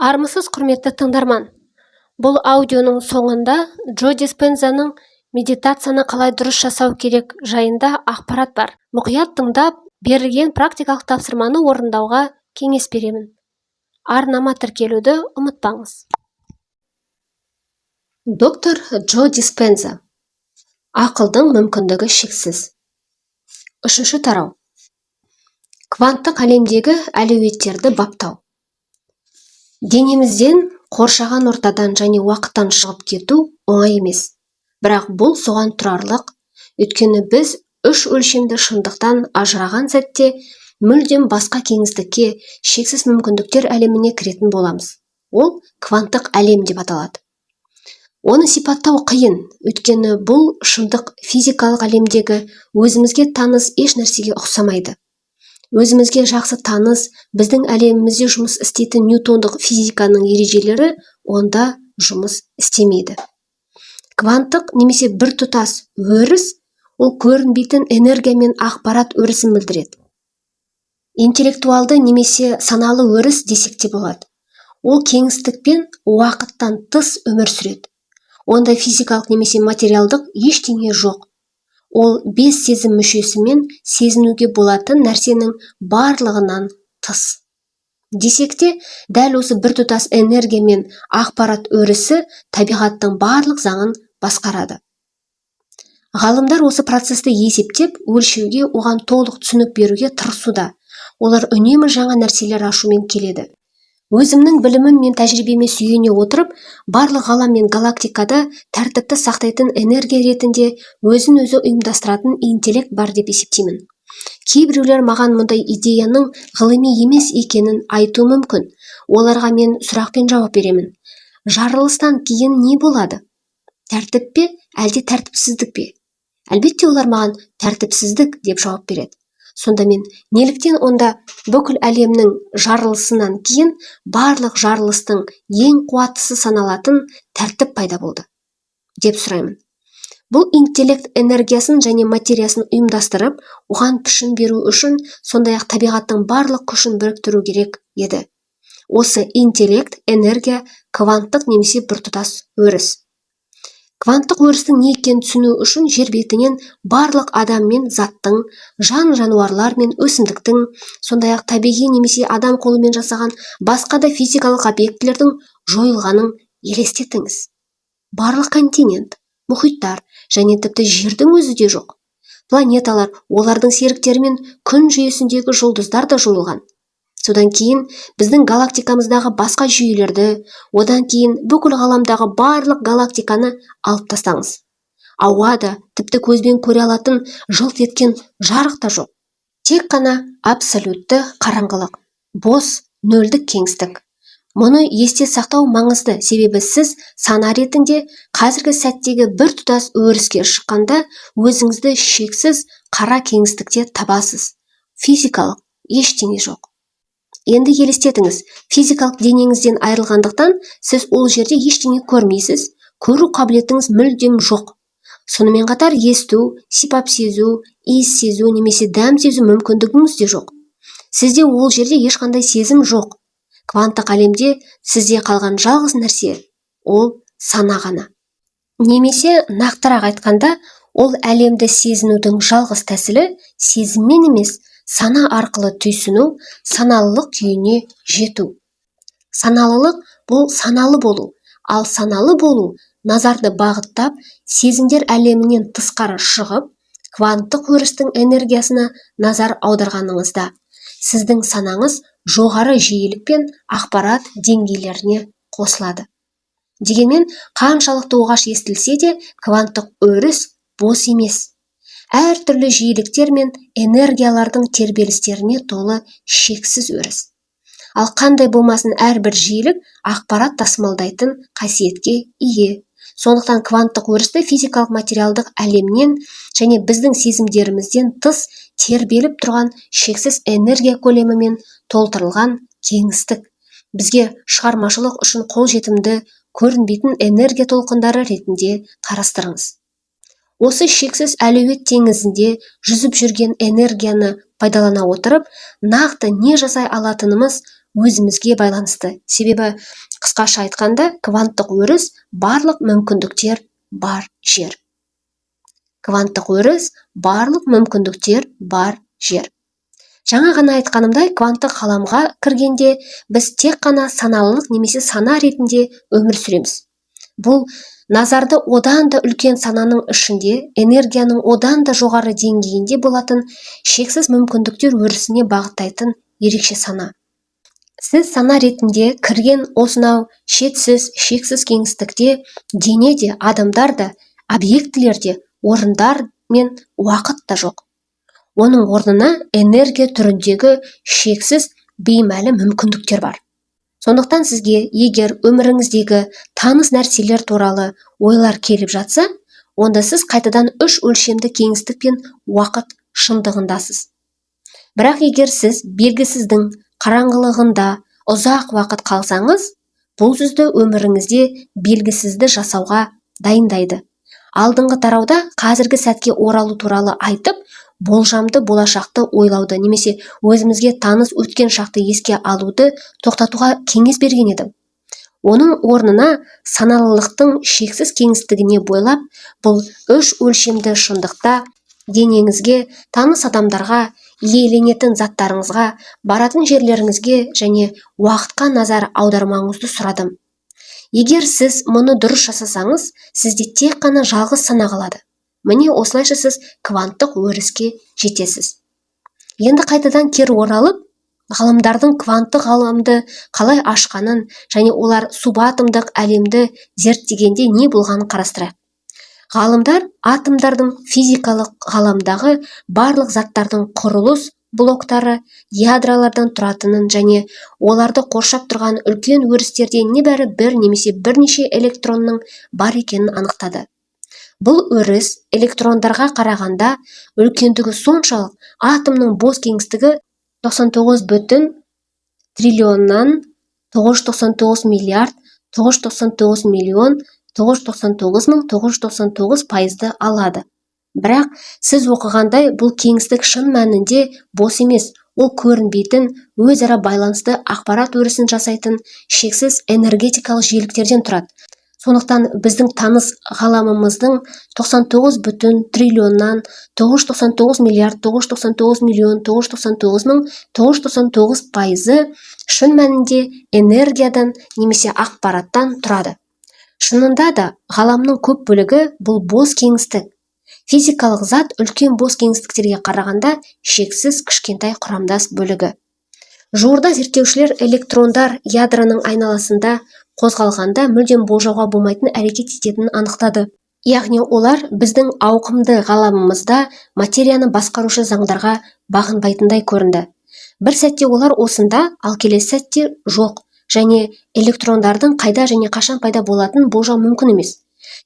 Армысыз құрметті тыңдарман. Бұл аудионың соңында Джо Диспензаның медитацияны қалай дұрыс жасау керек жайында ақпарат бар. Мұқият тыңдап, берілген практикалық тапсырманы орындауға кеңес беремін. Арнама тіркелуді ұмытпаңыз. Доктор Джо Диспенза. Ақылдың мүмкіндігі шексіз. 3-ші тарау. Кванттық әлемдегі әлеуеттерді баптау. Денемізден, қоршаған ортадан және уақыттан шығып кету оңай емес. Бірақ бұл соған тұрарлық, өйткені біз 3 өлшемді шындықтан ажыраған сәтте мүлдем басқа кеңістікке, шексіз мүмкіндіктер әлеміне кіретін боламыз. Ол кванттық әлем деп аталады. Оны сипаттау қиын, өйткені бұл шындық физикалық әлемдегі өзімізге таныс еш нәрсеге ұқсамайды. Өзімізге жақсы таныс, біздің әлемімізде жұмыс істейтін ньютондық физиканың ережелері онда жұмыс істемейді. Кванттық немесе біртұтас өріс, ол көрінбейтін энергия мен ақпарат өрісін білдіреді. Интеллектуалды немесе саналы өріс десек те болады. Ол кеңістік пен уақыттан тыс өмір сүреді. Онда физикалық немесе материалдық ештеңе жоқ. Ол 5 сезім мүшесімен сезінуге болатын нәрсенің барлығынан тыс. Десек те, дәл осы біртұтас энергия мен ақпарат өрісі табиғаттың барлық заңын басқарады. Ғалымдар осы процесті есептеп, өлшеуге, оған толық түсінік беруге тырысуда. Олар үнемі жаңа нәрселер ашумен келеді. Өзімнің білімім мен тәжірибеме сүйене отырып, барлық ғалам мен галактикада тәртіпті сақтайтын энергия ретінде өзін-өзі ұйымдастыратын интеллект бар деп есептеймін. Кейбіреулер маған мұндай идеяның ғылыми емес екенін айтуы мүмкін. Оларға мен сұрақпен жауап беремін. Жарылыстан кейін не болады? Тәртіп пе, әлде тәртіпсіздік пе? Әлбетте олар маған тәртіпсіздік деп жауап береді. Сонда мен неліктен онда бүкіл әлемнің жарылысынан кейін барлық жарылыстың ең қуаттысы саналатын тәртіп пайда болды деп сұраймын. Бұл интеллект энергиясын және материясын ұйымдастырып, оған пішін беру үшін сондай-ақ табиғаттың барлық күшін біріктіру керек еді. Осы интеллект, энергия кванттық немесе біртұтас өріс. Кванттық өрістің не екенін түсіну үшін жер бетінен барлық адам мен заттың, жан-жануарлар мен өсімдіктің, сондай-ақ табиғи немесе адам қолымен жасаған басқа да физикалық объектілердің жойылғанын елестетіңіз. Барлық континент, мұхиттар және тіпті жердің өзі де жоқ. Планеталар, олардың серіктері мен күн жүйесіндегі жұлдыздар да жойылған. Содан кейін біздің галактикамыздағы басқа жүйелерді, одан кейін бүкіл ғаламдағы барлық галактиканы алып тастаңыз. Ауа да, тіпті көзбен көре алатын жылт еткен жарық та жоқ. Тек қана абсолютті қараңғылық, бос, нөлдік кеңістік. Мұны есте сақтау маңызды, себебі сіз сана ретінде қазіргі сәттегі біртұтас өріске шыққанда өзіңізді шексіз қара кеңістікте табасыз. Физикалық ештеңе жоқ. Енді елестетіңіз, физикалық денеңізден айырылғандықтан сіз ол жерде ештеңе көрмейсіз, көру қабілетіңіз мүлдем жоқ. Сонымен қатар есту, сипап сезу, иіс сезу немесе дәм сезу мүмкіндігіңіз де жоқ. Сізде ол жерде ешқандай сезім жоқ. Кванттық әлемде сізде қалған жалғыз нәрсе – ол сана ғана. Немесе нақтырақ айтқанда, ол әлемді сезінудің жалғыз тәсілі сезіммен емес, сана арқылы түйсіну, саналылық күйіне жету. Саналылық – бұл саналы болу, ал саналы болу – назарды бағыттап, сезімдер әлемінен тысқары шығып, кванттық өрістің энергиясына назар аударғаныңызда, сіздің санаңыз жоғары жиілік пен ақпарат деңгейлеріне қосылады. Дегенмен, қаншалықты оғаш естілсе де, кванттық өріс бос емес. Әр түрлі жиіліктер мен энергиялардың тербелістеріне толы шексіз өріс. Ал қандай болмасын әрбір жиілік ақпарат тасымалдайтын қасиетке ие. Сондықтан кванттық өрісті физикалық материалдық әлемнен және біздің сезімдерімізден тыс тербеліп тұрған шексіз энергия көлемімен толтырылған кеңістік. Бізге шығармашылық үшін қолжетімді, көрінбейтін энергия толқындары ретінде қарастырыңыз. Осы шексіз әлеует теңізінде жүзіп жүрген энергияны пайдалана отырып, нақты не жасай алатынымыз өзімізге байланысты. Себебі қысқаша айтқанда кванттық өріс барлық мүмкіндіктер бар жер. Кванттық өріс барлық мүмкіндіктер бар жер. Жаңа ғана айтқанымдай, кванттық ғаламға кіргенде біз тек қана саналылық немесе сана ретінде өмір сүреміз. Бұл назарды одан да үлкен сананың ішінде, энергияның одан да жоғары деңгейінде болатын шексіз мүмкіндіктер өрісіне бағыттайтын ерекше сана. Сіз сана ретінде кірген осынау шексіз кеңістікте дене де, адамдар да, объектілер де, орындар мен уақыт та жоқ. Оның орнына энергия түріндегі шексіз беймәлі мүмкіндіктер бар. Сондықтан сізге егер өміріңіздегі таныс нәрселер туралы ойлар келіп жатса, онда сіз қайтадан үш өлшемді кеңістік пен уақыт шындығындасыз. Бірақ егер сіз белгісіздің қараңғылығында ұзақ уақыт қалсаңыз, бұл сізді өміріңізде белгісізді жасауға дайындайды. Алдыңғы тарауда қазіргі сәтке оралу туралы айтып, болжамды болашақты ойлауды немесе өзімізге таныс өткен шақты еске алуды тоқтатуға кеңес берген едім. Оның орнына саналылықтың шексіз кеңістігіне бойлап, бұл үш өлшемді шындықта денеңізге, таныс адамдарға, иеленетін заттарыңызға, баратын жерлеріңізге және уақытқа назар аудармаңызды сұрадым. Егер сіз мұны дұрыс жасасаңыз, сізде тек қана жалғыз сана қалады. Міне осылайша сіз кванттық өріске жетесіз. Енді қайтадан кері оралып, ғалымдардың кванттық ғаламды қалай ашқанын және олар субатомдық әлемді зерттегенде не болғанын қарастырайық. Ғалымдар атомдардың физикалық ғаламдағы барлық заттардың құрылыс блоктары ядролардан тұратынын және оларды қоршап тұрған үлкен өрістерде небәрі бір немесе бірнеше электронның бар екенін анықтады. Бұл өріс электрондарға қарағанда үлкендігі соншалық, атомның бос кеңістігі 99 бүтін триллионнан 999 миллиард 999 миллион 999 пайызды алады. Бірақ сіз оқығандай бұл кеңістік шын мәнінде бос емес, ол көрінбейтін, өзара байланысты ақпарат өрісін жасайтын шексіз энергетикалық жиіліктерден тұрады. Сондықтан біздің таныс ғаламымыздың 99 бүтін триллионнан 999 миллиард 999 миллион 999 пайызы шын мәнінде энергиядан немесе ақпараттан тұрады. Шынында да ғаламның көп бөлігі бұл бос кеңістік. Физикалық зат үлкен бос кеңістіктерге қарағанда шексіз кішкентай құрамдас бөлігі. Жуырда зерттеушілер электрондар ядроның айналасында қозғалғанда мүлдем болжауға болмайтын әрекет ететінін анықтады. Яғни олар біздің ауқымды ғаламымызда материяны басқарушы заңдарға бағынбайтындай көрінді. Бір сәтте олар осында, ал келесі сәтте жоқ, және электрондардың қайда және қашан пайда болатынын болжау мүмкін емес.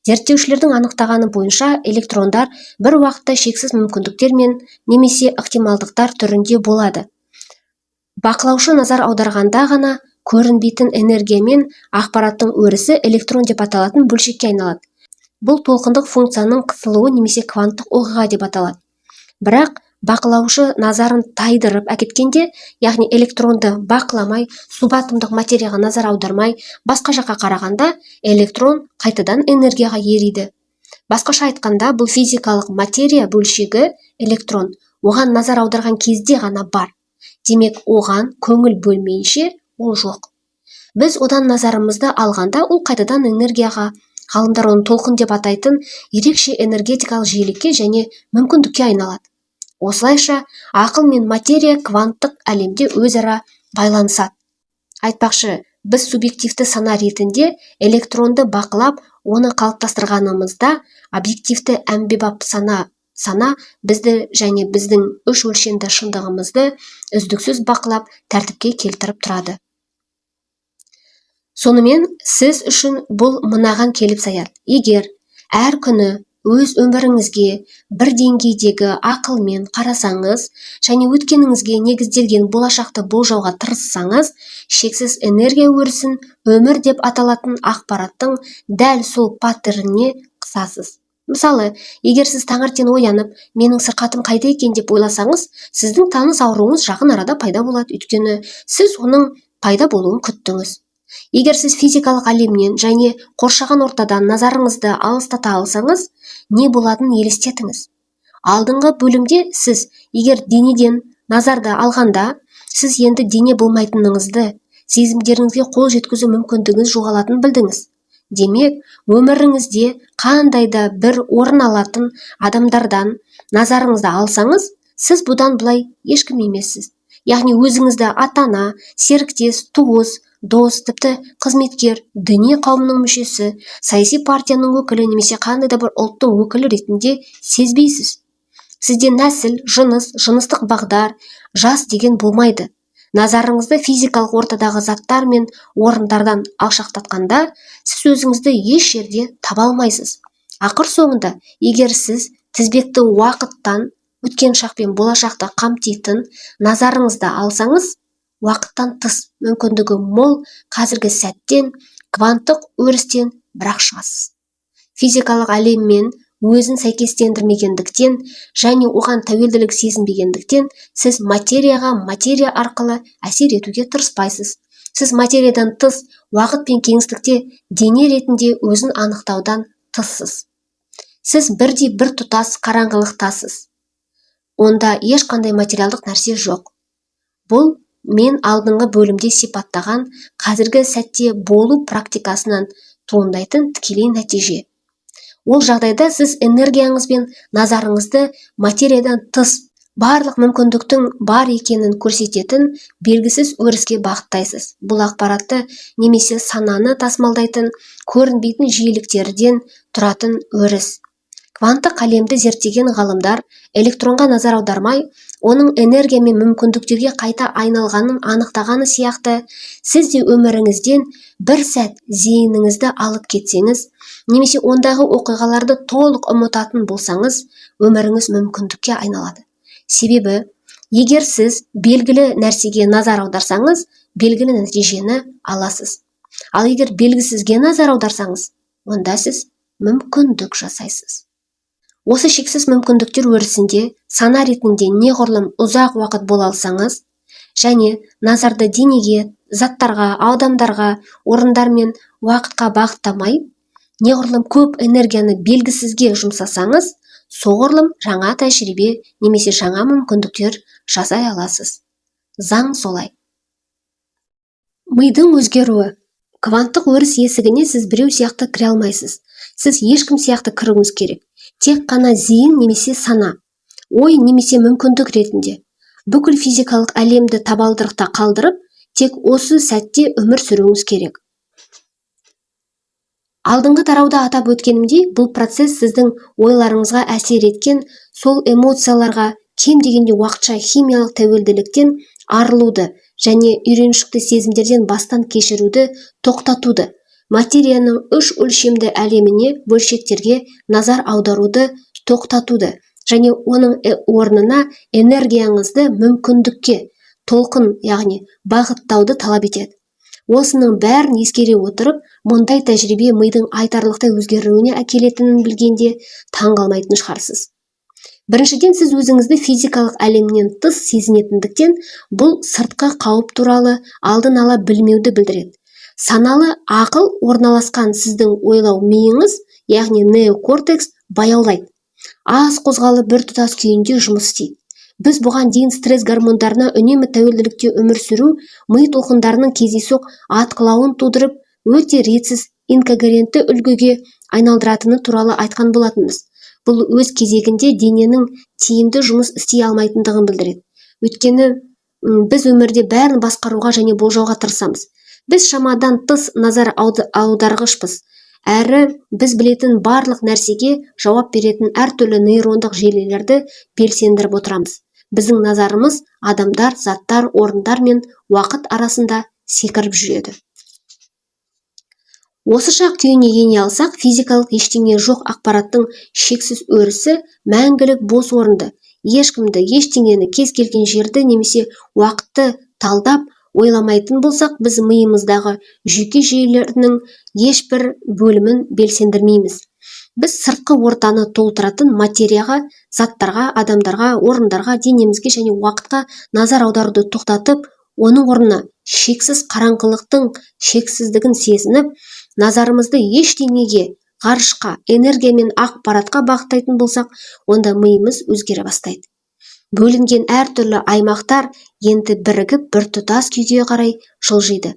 Зерттеушілердің анықтағаны бойынша электрондар бір уақытта шексіз мүмкіндіктер мен немесе ықтималдықтар түрінде болады. Бақылаушы назар аударғанда ғана көрінбейтін энергия мен ақпараттың өрісі электрон деп аталатын бөлшекке айналады. Бұл толқындық функцияның қысылуы немесе кванттық оқиға деп аталады. Бірақ бақылаушы назарын тайдырып әкеткенде, яғни электронды бақыламай, субатомдық материяға назар аудармай, басқа жаққа қарағанда, электрон қайтадан энергияға ериді. Басқаша айтқанда, бұл физикалық материя бөлшегі электрон оған назар аударған кезде ғана бар. Демек, оған көңіл бөлмейінше ол жоқ. Біз одан назарымызды алғанда, ол қайтадан энергияға, ғалымдар оны толқын деп атайтын ерекше энергетикалық жиілікке және мүмкіндікке айналады. Осылайша, ақыл мен материя кванттық әлемде өзара байланысады. Айтпақшы, біз субъективті сана ретінде электронды бақылап, оны қалыптастырғанымызда, объективті әмбебап сана бізді және біздің үш өлшемді шындығымызды үздіксіз бақылап, тәртіпке келтіріп тұрады. Сонымен, сіз үшін бұл мынаған келіп саяды. Егер әр күні өз өміріңізге бір деңгейдегі ақылмен қарасаңыз және өткеніңізге негізделген болашақты болжауға тырыссаңыз, шексіз энергия өрісін өмір деп аталатын ақпараттың дәл сол паттерніне қысасыз. Мысалы, егер сіз таңертең оянып, менің сырқатым қайда екен деп ойласаңыз, сіздің таныс ауруыңыз жақын арада пайда болады, өйткені сіз оның пайда болуын күттіңіз. Егер сіз физикалық әлемнен және қоршаған ортадан назарыңызды алыстата алсаңыз, не болатынын елестетіңіз. Алдыңғы бөлімде сіз егер денеден назарды алғанда, сіз енді дене болмайтыныңызды, сезімдеріңізге қол жеткізу мүмкіндігіңіз жоғалатынын білдіңіз. Демек, өміріңізде қандай да бір орын алатын адамдардан назарыңызды алсаңыз, сіз бұдан былай ешкім емессіз. Яғни өзіңізді ата-ана, серіктес, туыс, дос, тіпті қызметкер, діни қауымның мүшесі, саяси партияның өкілі немесе қандай да бір ұлттың өкілі ретінде сезбейсіз. Сізде нәсіл, жыныс, жыныстық бағдар, жас деген болмайды. Назарыңызды физикалық ортадағы заттар мен орындардан алшақтатқанда, сіз өзіңізді еш жерде таба алмайсыз. Ақыр соңында, егер сіз тізбекті уақыттан, өткен шақ пен болашақты қамтитын назарыңызды алсаңыз, уақыттан тыс мүмкіндігі мол қазіргі сәттен, кванттық өрістен бірақ шығасыз. Физикалық әлеммен өзін сәйкестендірмегендіктен және оған тәуелділік сезінбегендіктен сіз материяға материя арқылы әсер етуге тырыспайсыз. Сіз материядан тыс уақыт пен кеңістікте дене ретінде өзін анықтаудан тыссыз. Сіз бірдей бір тұтас қараңғылықтасыз. Онда ешқандай материалдық нәрсе жоқ. Бұл мен алдыңғы бөлімде сипаттаған қазіргі сәтте болу практикасынан туындайтын тікелей нәтиже. Ол жағдайда сіз энергияңыз бен назарыңызды материядан тыс барлық мүмкіндіктің бар екенін көрсететін белгісіз өріске бағыттайсыз. Бұл ақпаратты немесе сананы тасымалдайтын көрінбейтін жиіліктерден тұратын өріс. Кванттық әлемді зерттеген ғалымдар электронға назар аудармай, оның энергия мен мүмкіндіктерге қайта айналғанын анықтағаны сияқты, сіз де өміріңізден бір сәт зейініңізді алып кетсеңіз, немесе ондағы оқиғаларды толық ұмытатын болсаңыз, өміріңіз мүмкіндікке айналады. Себебі, егер сіз белгілі нәрсеге назар аударсаңыз, белгілі нәтижені аласыз. Ал егер белгісізге назар аударсаңыз, онда сіз мүмкіндік жасайсыз. Осы шексіз мүмкіндіктер өрісінде сана ретінде неғұрлым ұзақ уақыт бола алсаңыз, және назарды денеге, заттарға, адамдарға, орындар мен уақытқа бағыттамай, неғұрлым көп энергияны белгісізге жұмсасаңыз, соғұрлым жаңа тәжірибе немесе жаңа мүмкіндіктер жасай аласыз. Заң солай. Мидың өзгеруі. Кванттық өріс есігіне сіз біреу сияқты кіре алмайсыз. Сіз ешкім сияқты кіруіңіз керек. Тек қана зейін немесе сана, ой немесе мүмкіндік ретінде. Бүкіл физикалық әлемді табалдырықта қалдырып, тек осы сәтте өмір сүруіңіз керек. Алдыңғы тарауда атап өткенімдей, бұл процесс сіздің ойларыңызға әсер еткен сол эмоцияларға кем дегенде уақытша химиялық тәуелділіктен арылуды және үйреншікті сезімдерден бастан кешіруді тоқтатуды, материяның үш өлшемді әлеміне, бөлшектерге назар аударуды тоқтатуды және оның орнына энергияңызды мүмкіндікке, толқын, яғни бағыттауды талап етеді. Осының бәрін ескере отырып, мұндай тәжірибе мидың айтарлықтай өзгеруіне әкелетінін білгенде таңғалмайтын шығарсыз. Біріншіден, сіз өзіңізді физикалық әлемнен тыс сезінетіндіктен, бұл сыртқы қауіп туралы алдын ала білмеуді білдіреді. Саналы ақыл орналасқан сіздің ойлау миыңыз, яғни неокортекс, баяулайды. Аз қозғалып бір тұтас күйінде жұмыс істейді. Біз бұған дейін стресс гормондарына үнемі тәуелділікте өмір сүру, ми толқындарының кездейсоқ атқылауын тудырып, өте ретсіз инкогерентті үлгіге айналдыратыны туралы айтқан болатынбыз. Бұл өз кезегінде дененің тиімді жұмыс істей алмайтындығын білдіреді. Өйткені біз өмірде бәрін басқаруға және болжауға тырысамыз. Біз шамадан тыс назар аударғышпыз. Әрі біз білетін барлық нәрсеге жауап беретін әртүрлі нейрондық желілерді белсендіріп отырамыз. Біздің назарымыз адамдар, заттар, орындар мен уақыт арасында секіріп жүреді. Осы шақ күйіне ене алсақ, физикалық ештеңе жоқ ақпараттың шексіз өрісі мәңгілік бос орынды, ешкімді, ештеңені, кез келген жерді немесе уақытты талдап ойламайтын болсақ, біз миымыздағы жүйке жүйелерінің ешбір бөлімін белсендірмейміз. Біз сыртқы ортаны толтыратын материяға, заттарға, адамдарға, орындарға, денемізге және уақытқа назар аударуды тоқтатып, Оның орнына шексіз қараңғылықтың шексіздігін сезініп, назарымызды ештеңеге, ғарышқа, энергия мен ақпаратқа бағыттайтын болсақ, онда миымыз өзгере бастайды. Бөлінген әртүрлі аймақтар енді бірігіп біртұтас күйге қарай жылжиды.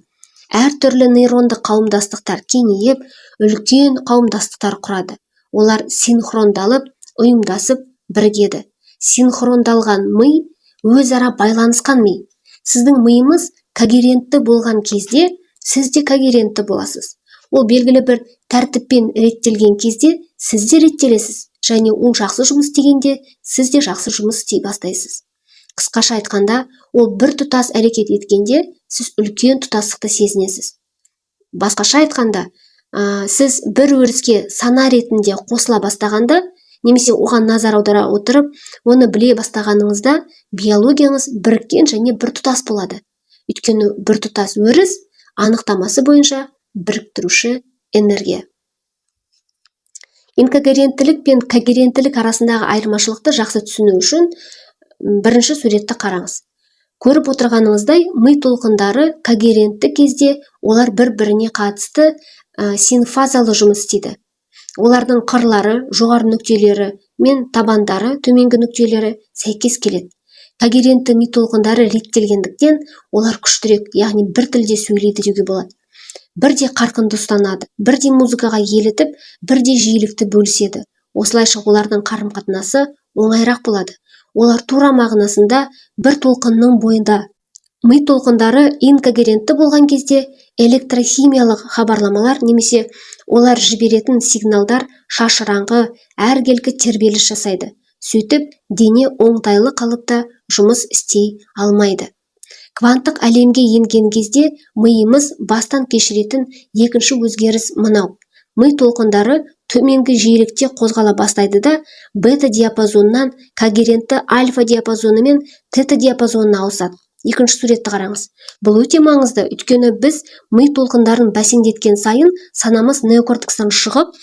Әртүрлі нейрондық қауымдастықтар кеңейіп, үлкен қауымдастықтар құрады. Олар синхрондалып, ұйымдасып бірігеді. Синхрондалған ми өзара байланысқан ми. Сіздің миыңыз когерентті болған кезде, сіз де когерентті боласыз. Ол белгілі бір тәртіппен реттелген кезде сіз де реттелесіз, және ол жақсы жұмыс істегенде сіз де жақсы жұмыс істей бастайсыз. Қысқаша айтқанда, ол бір тұтас әрекет еткенде сіз үлкен тұтастықты сезінесіз. Басқаша айтқанда, сіз бір өріске сана ретінде қосыла бастағанда, немесе оған назар аудара отырып, оны біле бастағаныңызда, биологияңыз біріккен және бір тұтас болады. Өйткені бір тұтас өріс анықтамасы бойынша біріктіруші энергия. Инкогеренттілік пен когеренттілік арасындағы айырмашылықты жақсы түсіну үшін бірінші суретті қараңыз. Көріп отырғаныңыздай, ми толқындары когерентті кезде олар бір-біріне қатысты синфазалы жұмыс істейді. Олардың қырлары, жоғары нүктелері мен табандары, төменгі нүктелері сәйкес келеді. Когерентті ми толқындары реттелгендіктен олар күштірек, яғни бір тілде сөйлейді деуге болады. Бірде қарқынды ұстанады, бірде музыкаға елітіп, бірде жиілікті бөліседі. Осылайша олардың қарым-қатынасы оңайырақ болады. Олар тура мағынасында бір толқынның бойында. Ми толқындары инкогерентті болған кезде электрохимиялық хабарламалар немесе олар жіберетін сигналдар шашыраңқы, әркелкі тербеліс жасайды. Сөйтіп, дене оңтайлы қалыпта жұмыс істей алмайды. Кванттық әлемге енген кезде миымыз бастан кешіретін екінші өзгеріс мынау. Ми толқындары төменгі жиілікте қозғала бастайды да, бета диапазонынан когерентті альфа диапазоны мен тета диапазонына ауысады. Екінші суретті қараңыз. Бұл өте маңызды, өйткені біз ми толқындарын бәсеңдеткен сайын санамыз неокортекстан шығып,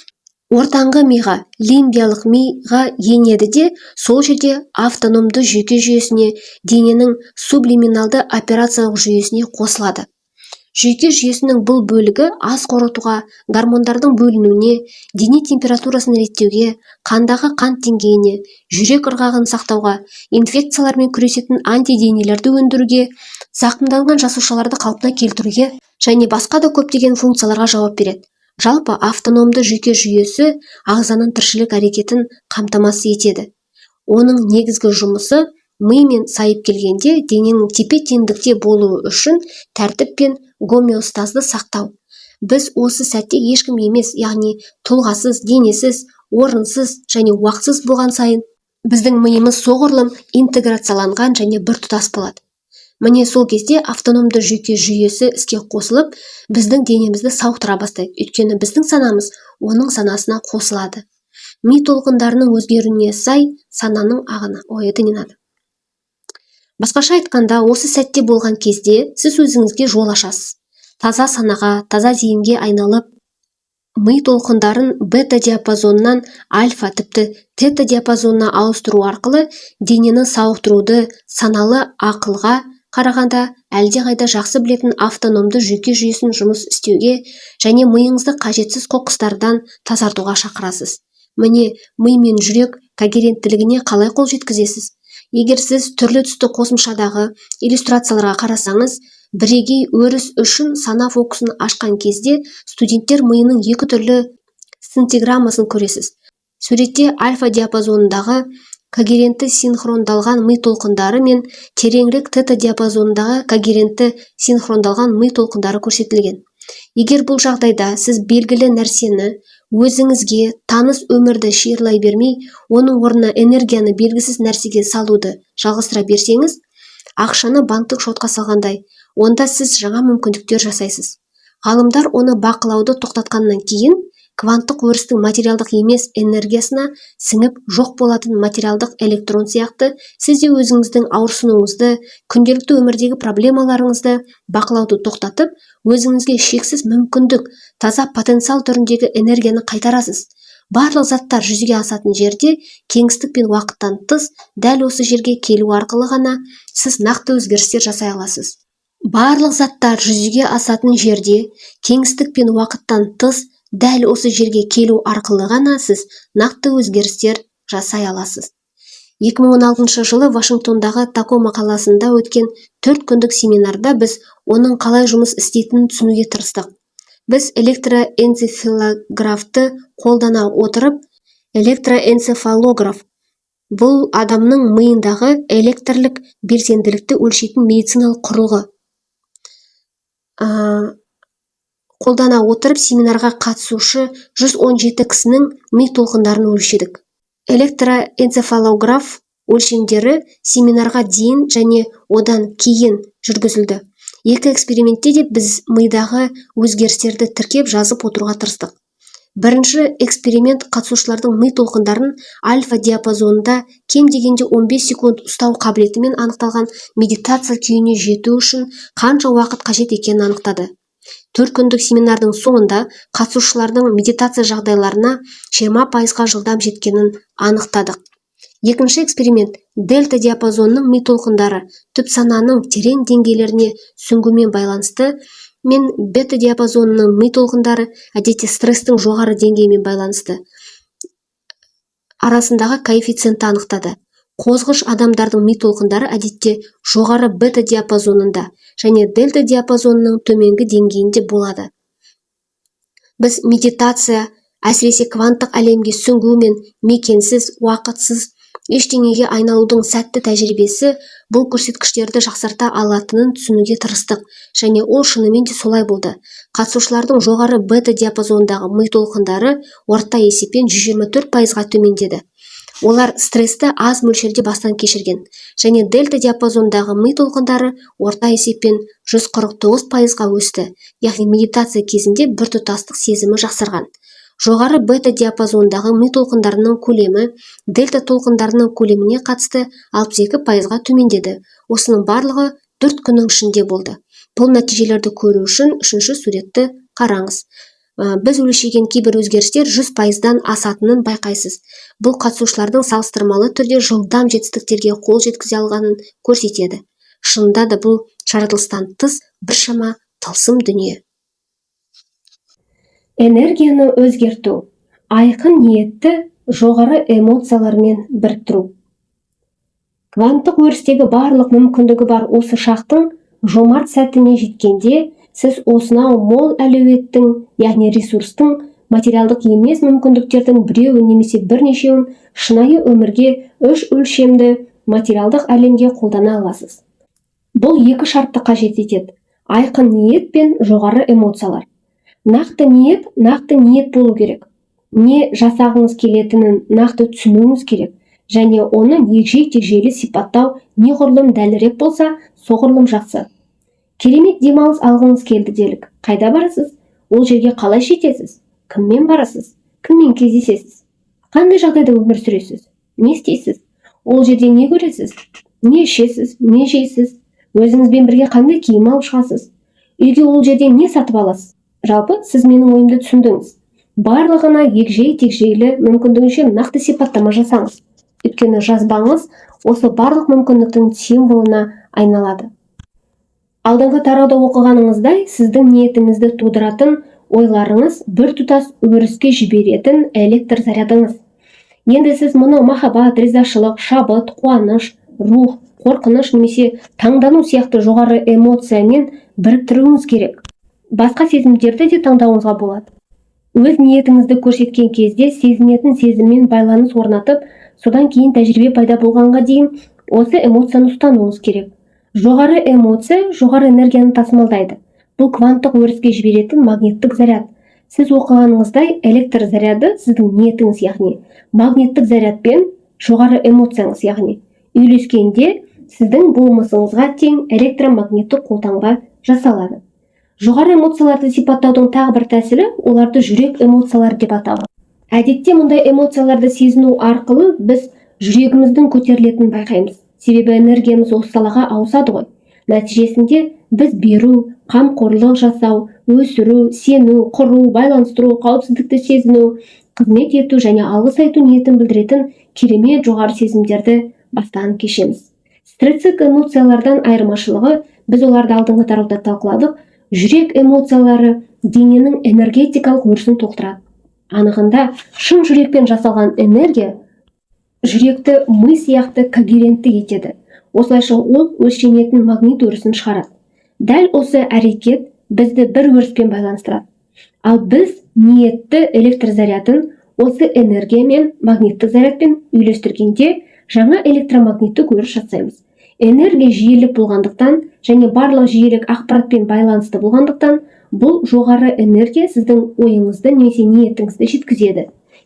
ортаңғы миға, лимбиялық миға енеді де, сол жерде автономды жүйке жүйесіне, дененің сублиминалды операциялық жүйесіне қосылады. Жүйке жүйесінің бұл бөлігі ас қорытуға, гормондардың бөлінуіне, дене температурасын реттеуге, қандағы қант деңгейіне, жүрек ырғағын сақтауға, инфекциялармен күресетін антиденелерді өндіруге, зақымданған жасушаларды қалпына келтіруге және басқа да көптеген функцияларға жауап береді. Жалпы автономды жүйке жүйесі ағзаның тіршілік әрекетін қамтамасыз етеді. Оның негізгі жұмысы мимен сайып келгенде дененің тепе-теңдікте болуы үшін тәртіп пен гомеостазды сақтау. Біз осы сәтте ешкім емес, яғни тұлғасыз, денесіз, орынсыз және уақытсыз болған сайын біздің миымыз соғұрлым интеграцияланған және біртұтас болады. Міне сол кезде автономды жүйке жүйесі іске қосылып, біздің денемізді сауықтыра бастайды, өйткені біздің санамыз оның санасына қосылады. Ми толқындарының өзгеруіне сай сананың ағыны ойыдынады. Басқаша айтқанда, осы сәтте болған кезде сіз өзіңізге жол ашасыз. Таза санаға, таза зейінге айналып, ми толқындарын бета диапазонынан альфа тіпті тета диапазонына ауыстыру арқылы денені сауықтыруды саналы ақылға қарағанда әлдеқайда жақсы білетін автономды жүйке жүйесін жұмыс істеуге және миыңызды қажетсіз қоқыстардан тазартуға шақырасыз. Міне, ми мен жүрек когеренттілігіне қалай қол жеткізесіз? Егер сіз түрлі түсті қосымшадағы иллюстрацияларға қарасаңыз, бірегей өріс үшін сана фокусын ашқан кезде студенттер миының екі түрлі синтеграммасын көресіз. Суретте альфа диапазонындағы когерентті синхрондалған ми толқындары мен тереңірек тета диапазонындағы когерентті синхрондалған ми толқындары көрсетілген. Егер бұл жағдайда сіз белгілі нәрсені өзіңізге таныс өмірді шиырлай бермей, оның орнына энергияны белгісіз нәрсеге салуды жалғастыра берсеңіз, ақшаны банктік шотқа салғандай, онда сіз жаңа мүмкіндіктер жасайсыз. Ғалымдар оны бақылауды тоқтатқаннан кейін, кванттық өрістің материалдық емес энергиясына сіңіп жоқ болатын материалдық электрон сияқты, сіз де өзіңіздің ауырсынуыңызды, күнделікті өмірдегі проблемаларыңызды бақылауды тоқтатып, өзіңізге шексіз мүмкіндік, таза потенциал түріндегі энергияны қайтарасыз. Барлық заттар жүзеге асатын жерде, кеңістік пен уақыттан тыс, дәл осы жерге келу арқылы ғана сіз нақты өзгерістер жасай аласыз. Барлық заттар жүзеге асатын жерде, кеңістік пен уақыттан тыс, дәл осы жерге келу арқылы ғана сіз нақты өзгерістер жасай аласыз. 2016 жылы Вашингтондағы Такома қаласында өткен 4 күндік семинарда біз оның қалай жұмыс істейтінін түсінуге тырыстық. Біз электроэнцефалографты қолдана отырып, электроэнцефалограф бұл адамның миындағы электрлік белсенділікті өлшейтін медициналық құрылғы. Қолдана отырып семинарға қатысушы 117 кісінің ми толқындарын өлшедік. Электроэнцефалограф өлшемдері семинарға дейін және одан кейін жүргізілді. Екі экспериментте де біз мидағы өзгерістерді тіркеп жазып отыруға тырыстық. Бірінші эксперимент қатысушылардың ми толқындарын альфа диапазонында кем дегенде 15 секунд ұстау қабілетімен анықталған медитация күйіне жету үшін қанша уақыт қажет екенін анықтады. 4 күндік семинардың соңында қатысушылардың медитация жағдайларына 20%-ға жылдам жеткенін анықтадық. Екінші эксперимент дельта диапазонының ми толқындары түп сананың терең деңгейлеріне сүңгумен байланысты мен бета диапазонының ми толқындары әдетте стресстің жоғары деңгейімен байланысты арасындағы коэффициентті анықтады. Қозғыш адамдардың ми толқындары әдетте жоғары бета диапазонында және дельта диапазонының төменгі деңгейінде болады. Біз медитация, әсіресе кванттық әлемге сүңгу мен мекенсіз, уақытсыз ештеңеге айналудың сәтті тәжірибесі бұл көрсеткіштерді жақсарта алатынын түсінуге тырыстық, және ол шынымен де солай болды. Қатысушылардың жоғары бета диапазондағы ми толқындары орта есеппен 124%-ға төмендеді. Олар стрессті аз мөлшерде бастан кешірген, және дельта диапазондағы ми толқындары орта есеппен 149%-ға өсті, яғни медитация кезінде біртұтастық сезімі жақсарған. Жоғары бета диапазондағы ми толқындарының көлемі дельта толқындарының көлеміне қатысты 62%-ға төмендеді. Осының барлығы 4 күннің ішінде болды. Бұл нәтижелерді көру үшін үшінші суретті қараңыз. Біз өлшеген кейбір өзгерістер 100%-дан асатынын байқайсыз. Бұл қатысушылардың салыстырмалы түрде жылдам жетістіктерге қол жеткізе алғанын көрсетеді. Шынында да бұл жаратылыстан тыс біршама тылсым дүние. Энергияны өзгерту, айқын ниетті жоғары эмоциялармен біріктіру. Кванттық өрістегі барлық мүмкіндігі бар осы шақтың жомарт сәтіне жеткенде, сіз осынау мол әлеуеттің, яғни ресурстың, материалдық емес мүмкіндіктердің біреуін немесе бірнешеуін шынайы өмірге 3 өлшемді материалдық әлемге қолдана аласыз. Бұл 2 шартты қажет етеді: айқын ниет пен жоғары эмоциялар. Нақты ниет болу керек. Не жасағыңыз келетінін нақты түсінуіңіз керек, және оны егжей-тегжейлі сипаттау неғұрлым дәлірек болса, соғұрлым жақсы. Керемет демалыс алғыңыз келді делік. Қайда барасыз? Ол жерге қалай жетесіз? Кіммен барасыз? Кіммен кездесесіз? Қандай жағдайда өмір сүресіз? Не істейсіз? Ол жерде не көресіз? Не ішесіз? Не жейсіз? Өзіңізбен бірге қандай киім алып шығасыз? Үйге ол жерде не сатып аласыз? Жалпы, сіз менің ойымды түсіндіңіз. Барлығына егжей-тегжейлі, мүмкіндігінше нақты сипаттама жасаңыз. Өйткені жазбаңыз осы барлық мүмкіндіктің символына айналады. Алдыңғы тарауда оқығаныңыздай, сіздің ниетіңізді тудыратын ойларыңыз біртұтас өріске жіберетін электр зарядыңыз. Енді сіз мұны махаббат, ризашылық, шабыт, қуаныш, рух, қорқыныш немесе таңдану сияқты жоғары эмоциямен біріктіруіңіз керек. Басқа сезімдерді де таңдауыңызға болады. Өз ниетіңізді көрсеткен кезде сезінетін сезіммен байланыс орнатып, содан кейін тәжірибе пайда болғанға дейін осы эмоцияны ұстануыңыз керек. Жоғары эмоция жоғары энергияны тасымалдайды. Бұл кванттық өріске жіберетін магниттік заряд. Сіз оқығаныңыздай электр заряды сіздің ниетіңіз, яғни магниттік зарядпен жоғары эмоцияңыз, яғни үйлескенде сіздің болмысыңызға тең электромагниттік қолтаңба жасалады. Жоғары эмоцияларды сипаттаудың тағы бір тәсілі оларды жүрек эмоциялары деп аталады. Әдетте мұндай эмоцияларды сезіну арқылы біз жүрегіміздің көтерілетінін байқаймыз. Себебі энергиямыз осы салаға ауысады ғой. Нәтижесінде біз беру, қамқорлық жасау, өсіру, сену, құру, байланыстыру, қауіпсіздікті сезіну, қызмет ету және алғыс айту ниетін білдіретін керемет жоғары сезімдерді бастан кешеміз. Стресстік эмоциялардан айырмашылығы, Біз оларды алдыңғы тарауда талқыладық. Жүрек эмоциялары дененің энергетикалық өрісін толтырады. Анығында, шын жүрекпен жасалған энергия жүректі ми сияқты когерентті етеді. Осылайша ол өлшенетін магнит өрісін шығарады. Дәл осы әрекет бізді бір өріспен байланыстырады. Ал біз ниетті электр зарядын осы энергия мен магниттік зарядпен үйлестіргенде жаңа электромагниттік өріс жасаймыз. Энергия жиілік болғандықтан және барлық жиілік ақпаратпен байланысты болғандықтан бұл жоғары энергия сіздің ойыңызды немесе ниетіңізді жеткізеді.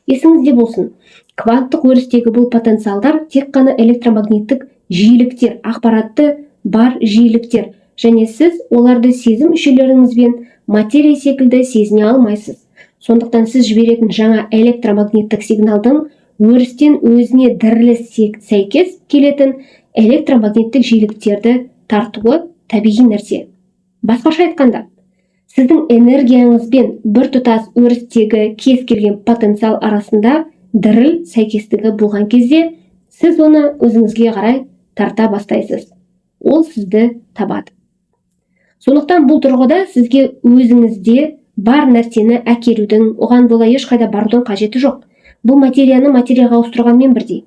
Есіңізде болсын, кванттық өрістегі бұл потенциалдар тек қана электромагниттік жиіліктер, ақпаратты бар жиіліктер, және сіз оларды сезім мүшелеріңізбен материя секілді сезіне алмайсыз. Сондықтан сіз жіберетін жаңа электромагниттік сигналдың өрістен өзіне дірілі сәйкес келетін электромагниттік жиіліктерді тартуы табиғи нәрсе. Басқаша айтқанда, сіздің энергияңызбен біртұтас өрістегі кез келген потенциал арасында діріл сәйкестігі болған кезде, сіз оны өзіңізге қарай тарта бастайсыз. Ол сізді табады. Сондықтан бұл тұрғыда сізге өзіңізде бар нәрсені әкелудің, оған бола ешқайда барудың қажеті жоқ. Бұл материяны материяға ауыстырғанмен бірдей.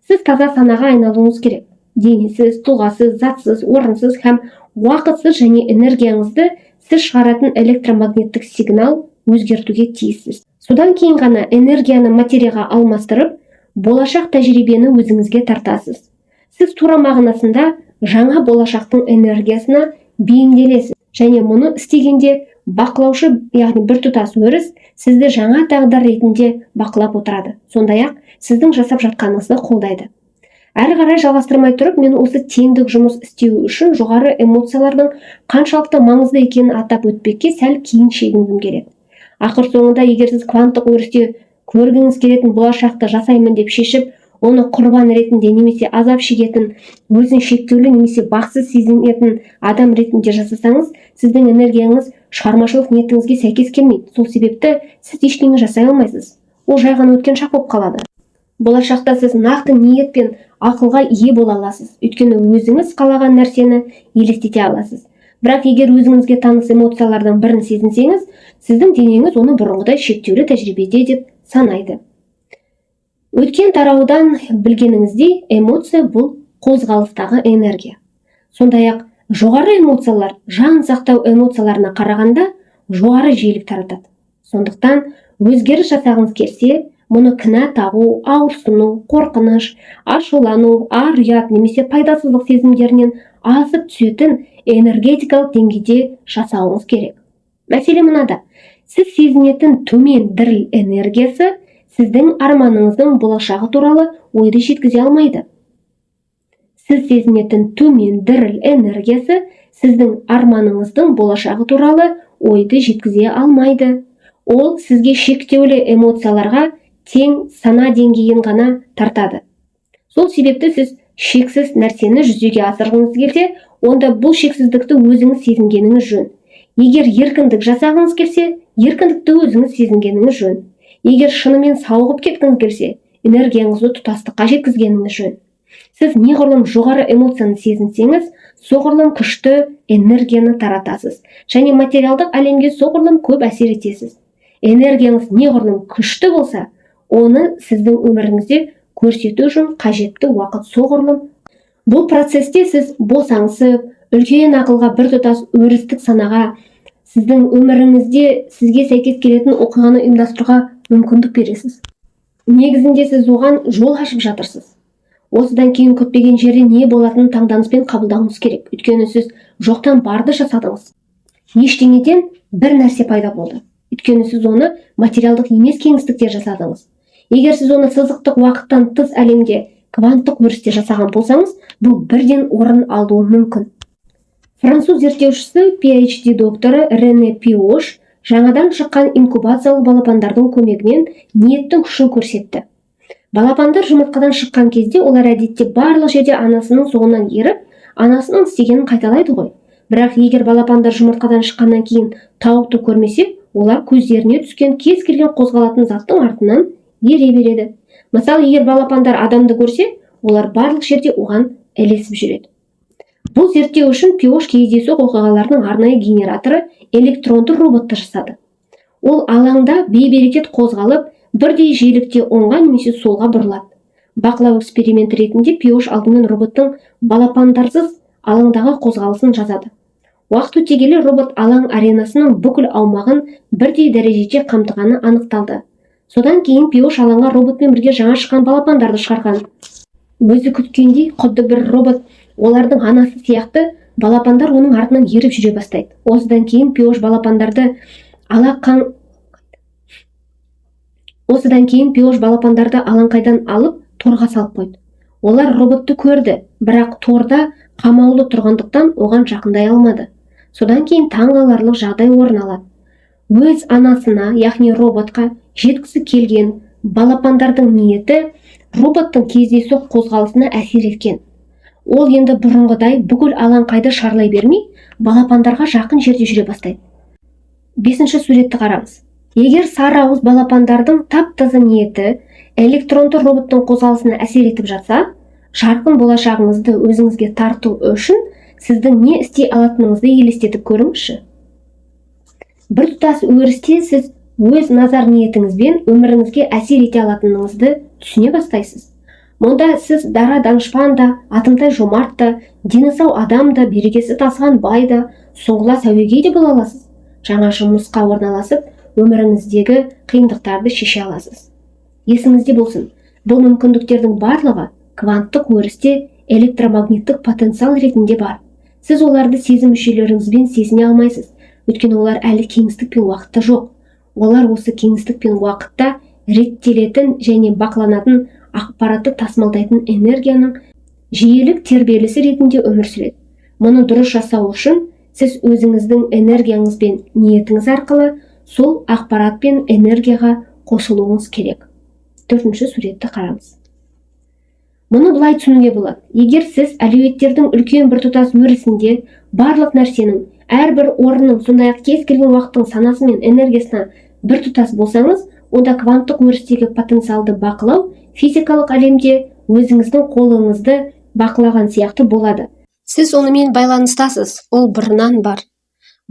Сіз таза санаға айналуыңыз керек. Денесіз, тұлғасыз, затсыз, орынсыз һәм уақытсыз және энергияңызды сіз шығаратын электромагниттік сигнал өзгертуге тиіссіз. Содан кейін ғана энергияны материяға алмастырып, болашақ тәжірибені өзіңізге тартасыз. Сіз тура мағынасында жаңа болашақтың энергиясына бейімделесіз, және мұны істегенде бақылаушы, яғни біртұтас өріс сізді жаңа тағдыр ретінде бақылап отырады. Сондай-ақ сіздің жасап жатқаныңызды қолдайды. Әрі қарай жалғастырмай тұрып, мен осы теңдік жұмыс істеу үшін жоғары эмоциялардың қаншалықты маңызды екенін атап өтпекке сәл кейін шегінгім келеді. Ақыр соңында, егер сіз кванттық өрісте көргіңіз келетін болашақты жасаймын деп шешіп, оны құрбан ретінде немесе азап шегетін, өзін шектеулі немесе бақытсыз сезінетін адам ретінде жасасаңыз, сіздің энергияңыз шығармашылық ниетіңізге сәйкес келмейді. Сол себепті сіз ештеңе жасай алмайсыз. Ол жай ғана өткен шақ болып қалады. Болашақта сіз нақты ниет пен ақылға ие бола аласыз, өйткені өзіңіз қалаған нәрсені елестете аласыз. Бірақ егер өзіңізге таныс эмоциялардан бірін сезінсеңіз, сіздің денеңіз оны бұрынғыдай шектеулі тәжірибеде деп санайды. Өткен тараудан білгеніңіздей, эмоция бұл қозғалыстағы энергия. Сондай-ақ жоғары эмоциялар жан сақтау эмоцияларына қарағанда жоғары жиілік таратады. Сондықтан өзгеріс жасағыңыз келсе, мұны кінә тағу, ауырсыну, қорқыныш, ашулану, ар-ұят немесе пайдасыздық сезімдерінен асып түсетін энергетикалық деңгейде жасауыңыз керек. Мәселе мынада: сіз сезінетін төмен діріл энергиясы сіздің арманыңыздың болашағы туралы ойды жеткізе алмайды. Сіз сезінетін төмен діріл энергиясы сіздің арманыңыздың болашағы туралы ойды жеткізе алмайды. Ол сізге шектеулі эмоцияларға тең сана деңгейін ғана тартады. Сол себепті сіз шексіз нәрсені жүзеге асырғыңыз келсе, онда бұл шексіздікті өзіңіз сезінгеніңіз жөн. Егер еркіндік жасағыңыз келсе, еркіндікті өзіңіз сезінгеніңіз жөн. Егер шынымен сауығып кеткіңіз келсе, энергияңызды тұтастыққа жеткізгеніңіз жөн. Сіз неғұрлым жоғары эмоцияны сезінсеңіз, соғұрлым күшті энергияны таратасыз, және материалдық әлемге соғұрлым көп әсер етесіз. Энергияңыз неғұрлым күшті болса, оны сіздің өміріңізде көрсету үшін қажетті уақыт соғұрлым. Бұл процесте сіз босаңсып, үлкен ақылға біртұтас өрістік санаға, сіздің өміріңізде сізге сәйкес келетін оқиғаны ұйымдастыруға мүмкіндік бересіз. Негізінде сіз оған жол ашып жатырсыз. Осыдан кейін күтпеген жерде не болатынын таңданыспен қабылдауыңыз керек. Өйткені сіз жоқтан барды жасадыңыз. Ештеңеден бір нәрсе пайда болды. Өйткені сіз оны материалдық емес кеңістікте жасадыңыз. Егер сіз оны сызықтық уақыттан тыс әлемде кванттық өрісте жасаған болсаңыз, бұл бірден орын алуы мүмкін. Француз зерттеушісі PhD докторы Рене Пиош жаңадан шыққан инкубациялы балапандардың көмегімен ниеттің күшін көрсетті. Балапандар жұмыртқадан шыққан кезде олар әдетте барлық жерде анасының соңынан еріп, анасының істегенін қайталайды ғой. Бірақ егер балапандар жұмыртқадан шыққаннан кейін тауықты көрмесе, олар көздеріне түскен кез келген қозғалатын заттың артынан ере береді. Мысалы, егер балапандар адамды көрсе, олар барлық жерде оған ілесіп жүреді. Бұл зерттеу үшін Пиош кездейсоқ оқиғалардың арнайы генераторы электронды роботты жасады. Ол алаңда бейберекет қозғалып, бірдей жиілікте оңға немесе солға бұрылады. Бақылау эксперименті ретінде Пиош алдымен роботтың балапандарсыз алаңдағы қозғалысын жазады. Уақыт өте келе робот алаң аренасының бүкіл аумағын бірдей дәрежеде қамтығаны анықталды. Содан кейін Пиош алаңға роботпен бірге жаңа шыққан балапандарды шығарған. Өзі күткендей, құдды бір робот олардың анасы сияқты, балапандар оның артынан еріп жүре бастайды. Осыдан кейін Пиош балапандарды алаңқайдан алып торға салып қойды. Олар роботты көрді, бірақ торда қамаулы тұрғандықтан оған жақындай алмады. Содан кейін таңғаларлық жағдай орын алады. Өз анасына, яғни роботқа жеткісі келген балапандардың ниеті роботтың кездейсоқ қозғалысына әсер еткен. Ол енді бұрынғыдай бүкіл алаңқайды шарлай бермей, балапандарға жақын жерде жүре бастайды. 5-ші суретті қараңыз. Егер сары ауыз балапандардың тап-таза ниеті электронды роботтың қозғалысына әсер етіп жатса, жарқын болашағыңызды өзіңізге тарту үшін сіздің не істей алатыныңызды елестетіп көріңізші. Біртұтас өрісте сіз өз назар ниетіңізбен өміріңізге әсер ете алатыныңызды түсіне бастайсыз. Мұнда сіз дара данышпан да, атымтай жомарт та, дені сау адам да, берекесі тасыған бай да, сұңғыла сәуегей де бола аласыз. Жаңа жұмысқа орналасып, өміріңіздегі қиындықтарды шеше аласыз. Есіңізде болсын, бұл мүмкіндіктердің барлығы кванттық өрісте электромагниттік потенциал ретінде бар. Сіз оларды сезім мүшелеріңізбен сезіне алмайсыз, өйткені олар әлі кеңістік пен уақытта жоқ. Олар осы кеңістік пен уақытта реттелетін және бақыланатын ақпаратты тасымалдайтын энергияның жиілік тербелісі ретінде өмір сүреді. Мұны дұрыс жасау үшін сіз өзіңіздің энергияңыз бен ниетіңіз арқылы сол ақпарат пен энергияға қосылуыңыз керек. 4-ші суретті қараңыз. Мұны былай түсінуге болады. Егер сіз әлеуеттердің үлкен біртұтас өрісінде барлық нәрсенің, әрбір орынның, сондай-ақ кез келген уақыттың санасы мен энергиясына біртұтас болсаңыз, онда кванттық өрістегі потенциалды бақылау физикалық әлемде өзіңіздің қолыңызды бақылаған сияқты болады. Сіз онымен байланыстасыз, ол бұрыннан бар.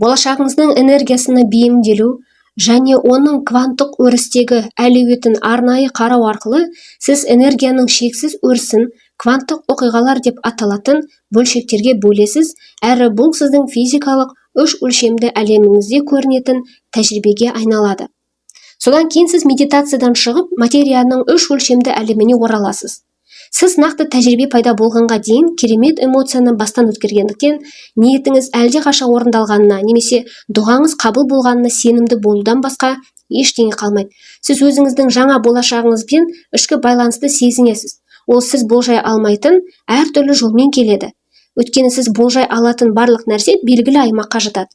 Болашағыңыздың энергиясына бейімделу және оның кванттық өрістегі әлеуетін арнайы қарау арқылы сіз энергияның шексіз өрісін кванттық оқиғалар деп аталатын бөлшектерге бөлесіз, әрі бұл сіздің физикалық үш өлшемді әлеміңізде көрінетін тәжірибеге айналады. Содан кейін сіз медитациядан шығып, материяның үш өлшемді әлеміне ораласыз. Сіз нақты тәжірибе пайда болғанға дейін керемет эмоцияны бастан өткергендіктен, ниетіңіз әлдеқашан орындалғанына немесе дұғаңыз қабыл болғанына сенімді болудан басқа ештеңе қалмайды. Сіз өзіңіздің жаңа болашағыңызбен ішкі байланысты сезінесіз. Ол сіз болжай алмайтын әртүрлі жолмен келеді. Өйткені сіз болжай алатын барлық нәрсе белгілі аймаққа жатады.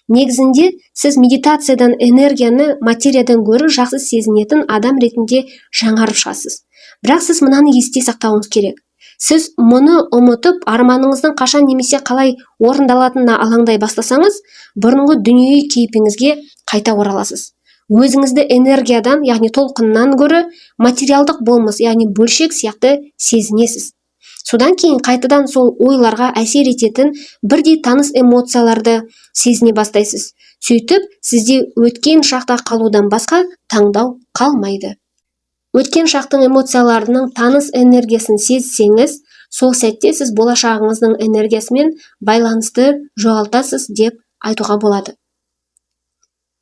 Негізінде сіз медитациядан энергияны материядан гөрі жақсы сезінетін адам ретінде жаңарып шығасыз. Бірақ сіз мынаны есте сақтауыңыз керек. Сіз мұны ұмытып, арманыңыздың қашан немесе қалай орындалатынына алаңдай бастасаңыз, бұрынғы дүниеге кейпіңізге қайта ораласыз. Өзіңізді энергиядан, яғни толқыннан гөрі материалдық болмыс, яғни бөлшек сияқты сезінесіз. Содан кейін қайтадан сол ойларға әсер ететін бірдей таныс эмоцияларды сезіне бастайсыз. Сөйтіп, сізде өткен шақта қалудан басқа таңдау қалмайды. Өткен шақтың эмоцияларының таныс энергиясын сезсеңіз, сол сәтте сіз болашағыңыздың энергиясымен байланысты жоғалтасыз деп айтуға болады.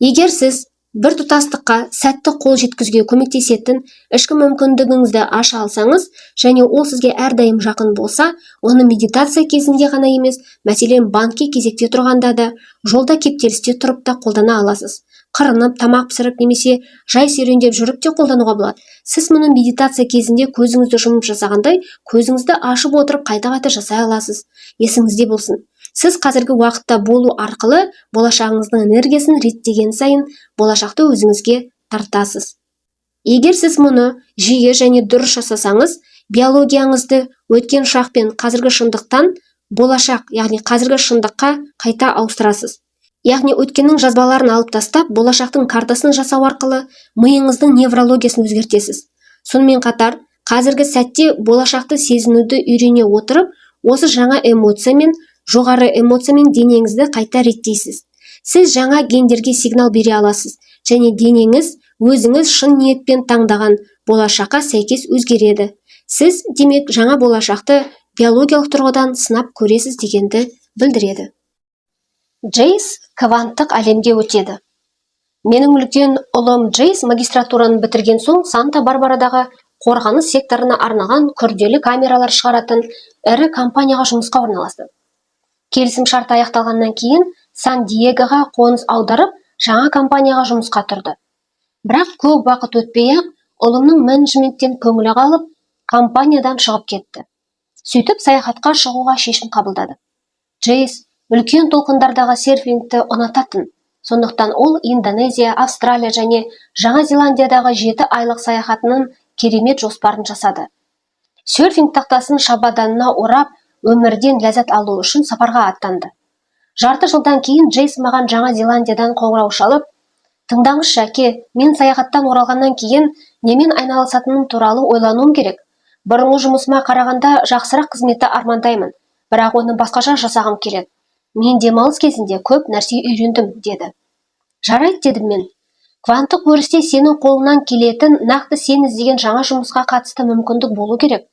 Егер сіз бір тұтастыққа сәтті қол жеткізуге көмектесетін ішкі мүмкіндігіңізді аша алсаңыз, және ол сізге әрдайым жақын болса, оны медитация кезінде ғана емес, мәселен банкке кезекте тұрғанда да, жолда кептелісте тұрып та қолдана аласыз. Қырынып, тамақ пісіріп немесе жай серуендеп жүріп те қолдануға болады. Сіз мұны медитация кезінде көзіңізді жұмып жасағандай, көзіңізді ашып отырып қайта-қайта жасай аласыз. Есіңізде болсын. Сіз қазіргі уақытта болу арқылы болашағыңыздың энергиясын реттеген сайын болашақты өзіңізге тартасыз. Егер сіз мұны жиі және дұрыс жасасаңыз, биологияңызды өткен шақ пен қазіргі шындықтан болашақ, яғни қазіргі шындыққа қайта ауыстырасыз. Яғни өткеннің жазбаларын алып тастап, болашақтың картасын жасау арқылы миыңыздың неврологиясын өзгертесіз. Сонымен қатар, қазіргі сәтте болашақты сезінуді үйрене отырып, осы жаңа эмоциямен, жоғары эмоциямен денеңізді қайта реттейсіз. Сіз жаңа гендерге сигнал бере аласыз, және денеңіз өзіңіз шын ниетпен таңдаған болашаққа сәйкес өзгереді. Сіз, демек, жаңа болашақты биологиялық тұрғыдан сынап көресіз дегенді білдіреді. Джейс кванттық әлемге өтеді. Менің үлкен ұлым Джейс магистратураны бітірген соң Санта-Барбарадағы қорғаныс секторына арналған күрделі камералар шығаратын ірі компанияға жұмысқа орналасты. Келісім шарт аяқталғаннан кейін Сан-Диегоға қоныс аударып, жаңа компанияға жұмысқа тұрды. Бірақ көп уақыт өтпей-ақ ұлымның менеджменттен көңілі қалып, компаниядан шығып кетті. Сөйтіп саяхатқа шығуға шешім қабылдады. Джейс үлкен толқындардағы серфингті ұнататын, сондықтан ол Индонезия, Австралия және Жаңа Зеландиядағы 7 айлық саяхатының керемет жоспарын жасады. Серфинг тақтасын шабаданына орап, өмірден ләззат алу үшін сапарға аттанды. Жарты жылдан кейін Джейс маған Жаңа Зеландиядан қоңырау шалып, «Тыңдаңызшы, әке, мен саяхаттан оралғаннан кейін немен айналысатыным туралы ойлануым керек. Бұрынғы жұмысыма қарағанда жақсырақ қызметті армандаймын, бірақ оны басқаша жасағым келеді. Мен демалыс кезінде көп нәрсе үйрендім», деді. «Жарайды», дедім мен. «Кванттық өрісте сенің қолыңнан келетін, нақты сен іздеген жаңа жұмысқа қатысты мүмкіндік болу керек.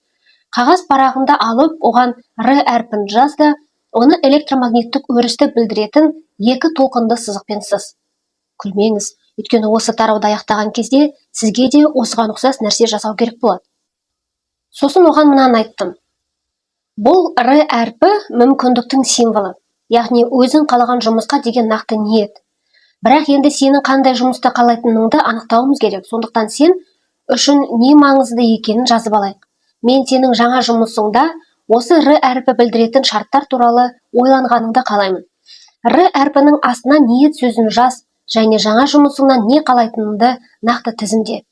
Қағаз парағыңды алып, оған Р әрпін жаз да, оны электромагниттік өрісті білдіретін 2 толқынды сызықпен сыз. Күлмеңіз, өйткені осы тарауды аяқтаған кезде сізге де осыған ұқсас нәрсе жасау керек болады». Сосын оған мынаны айттым. Бұл Р әрпі мүмкіндіктің символы, яғни өзің қалаған жұмысқа деген нақты ниет. Бірақ енді сенің қандай жұмысты қалайтыныңды анықтауымыз керек, сондықтан сен үшін не маңызды екенін жазып алайық. Мен сенің жаңа жұмысыңда осы Р әрпі білдіретін шарттар туралы ойланғаныңды қалаймын. Р әрпінің астына ниет сөзін жаз, және жаңа жұмысыңнан не қалайтыныңды нақты тізімде.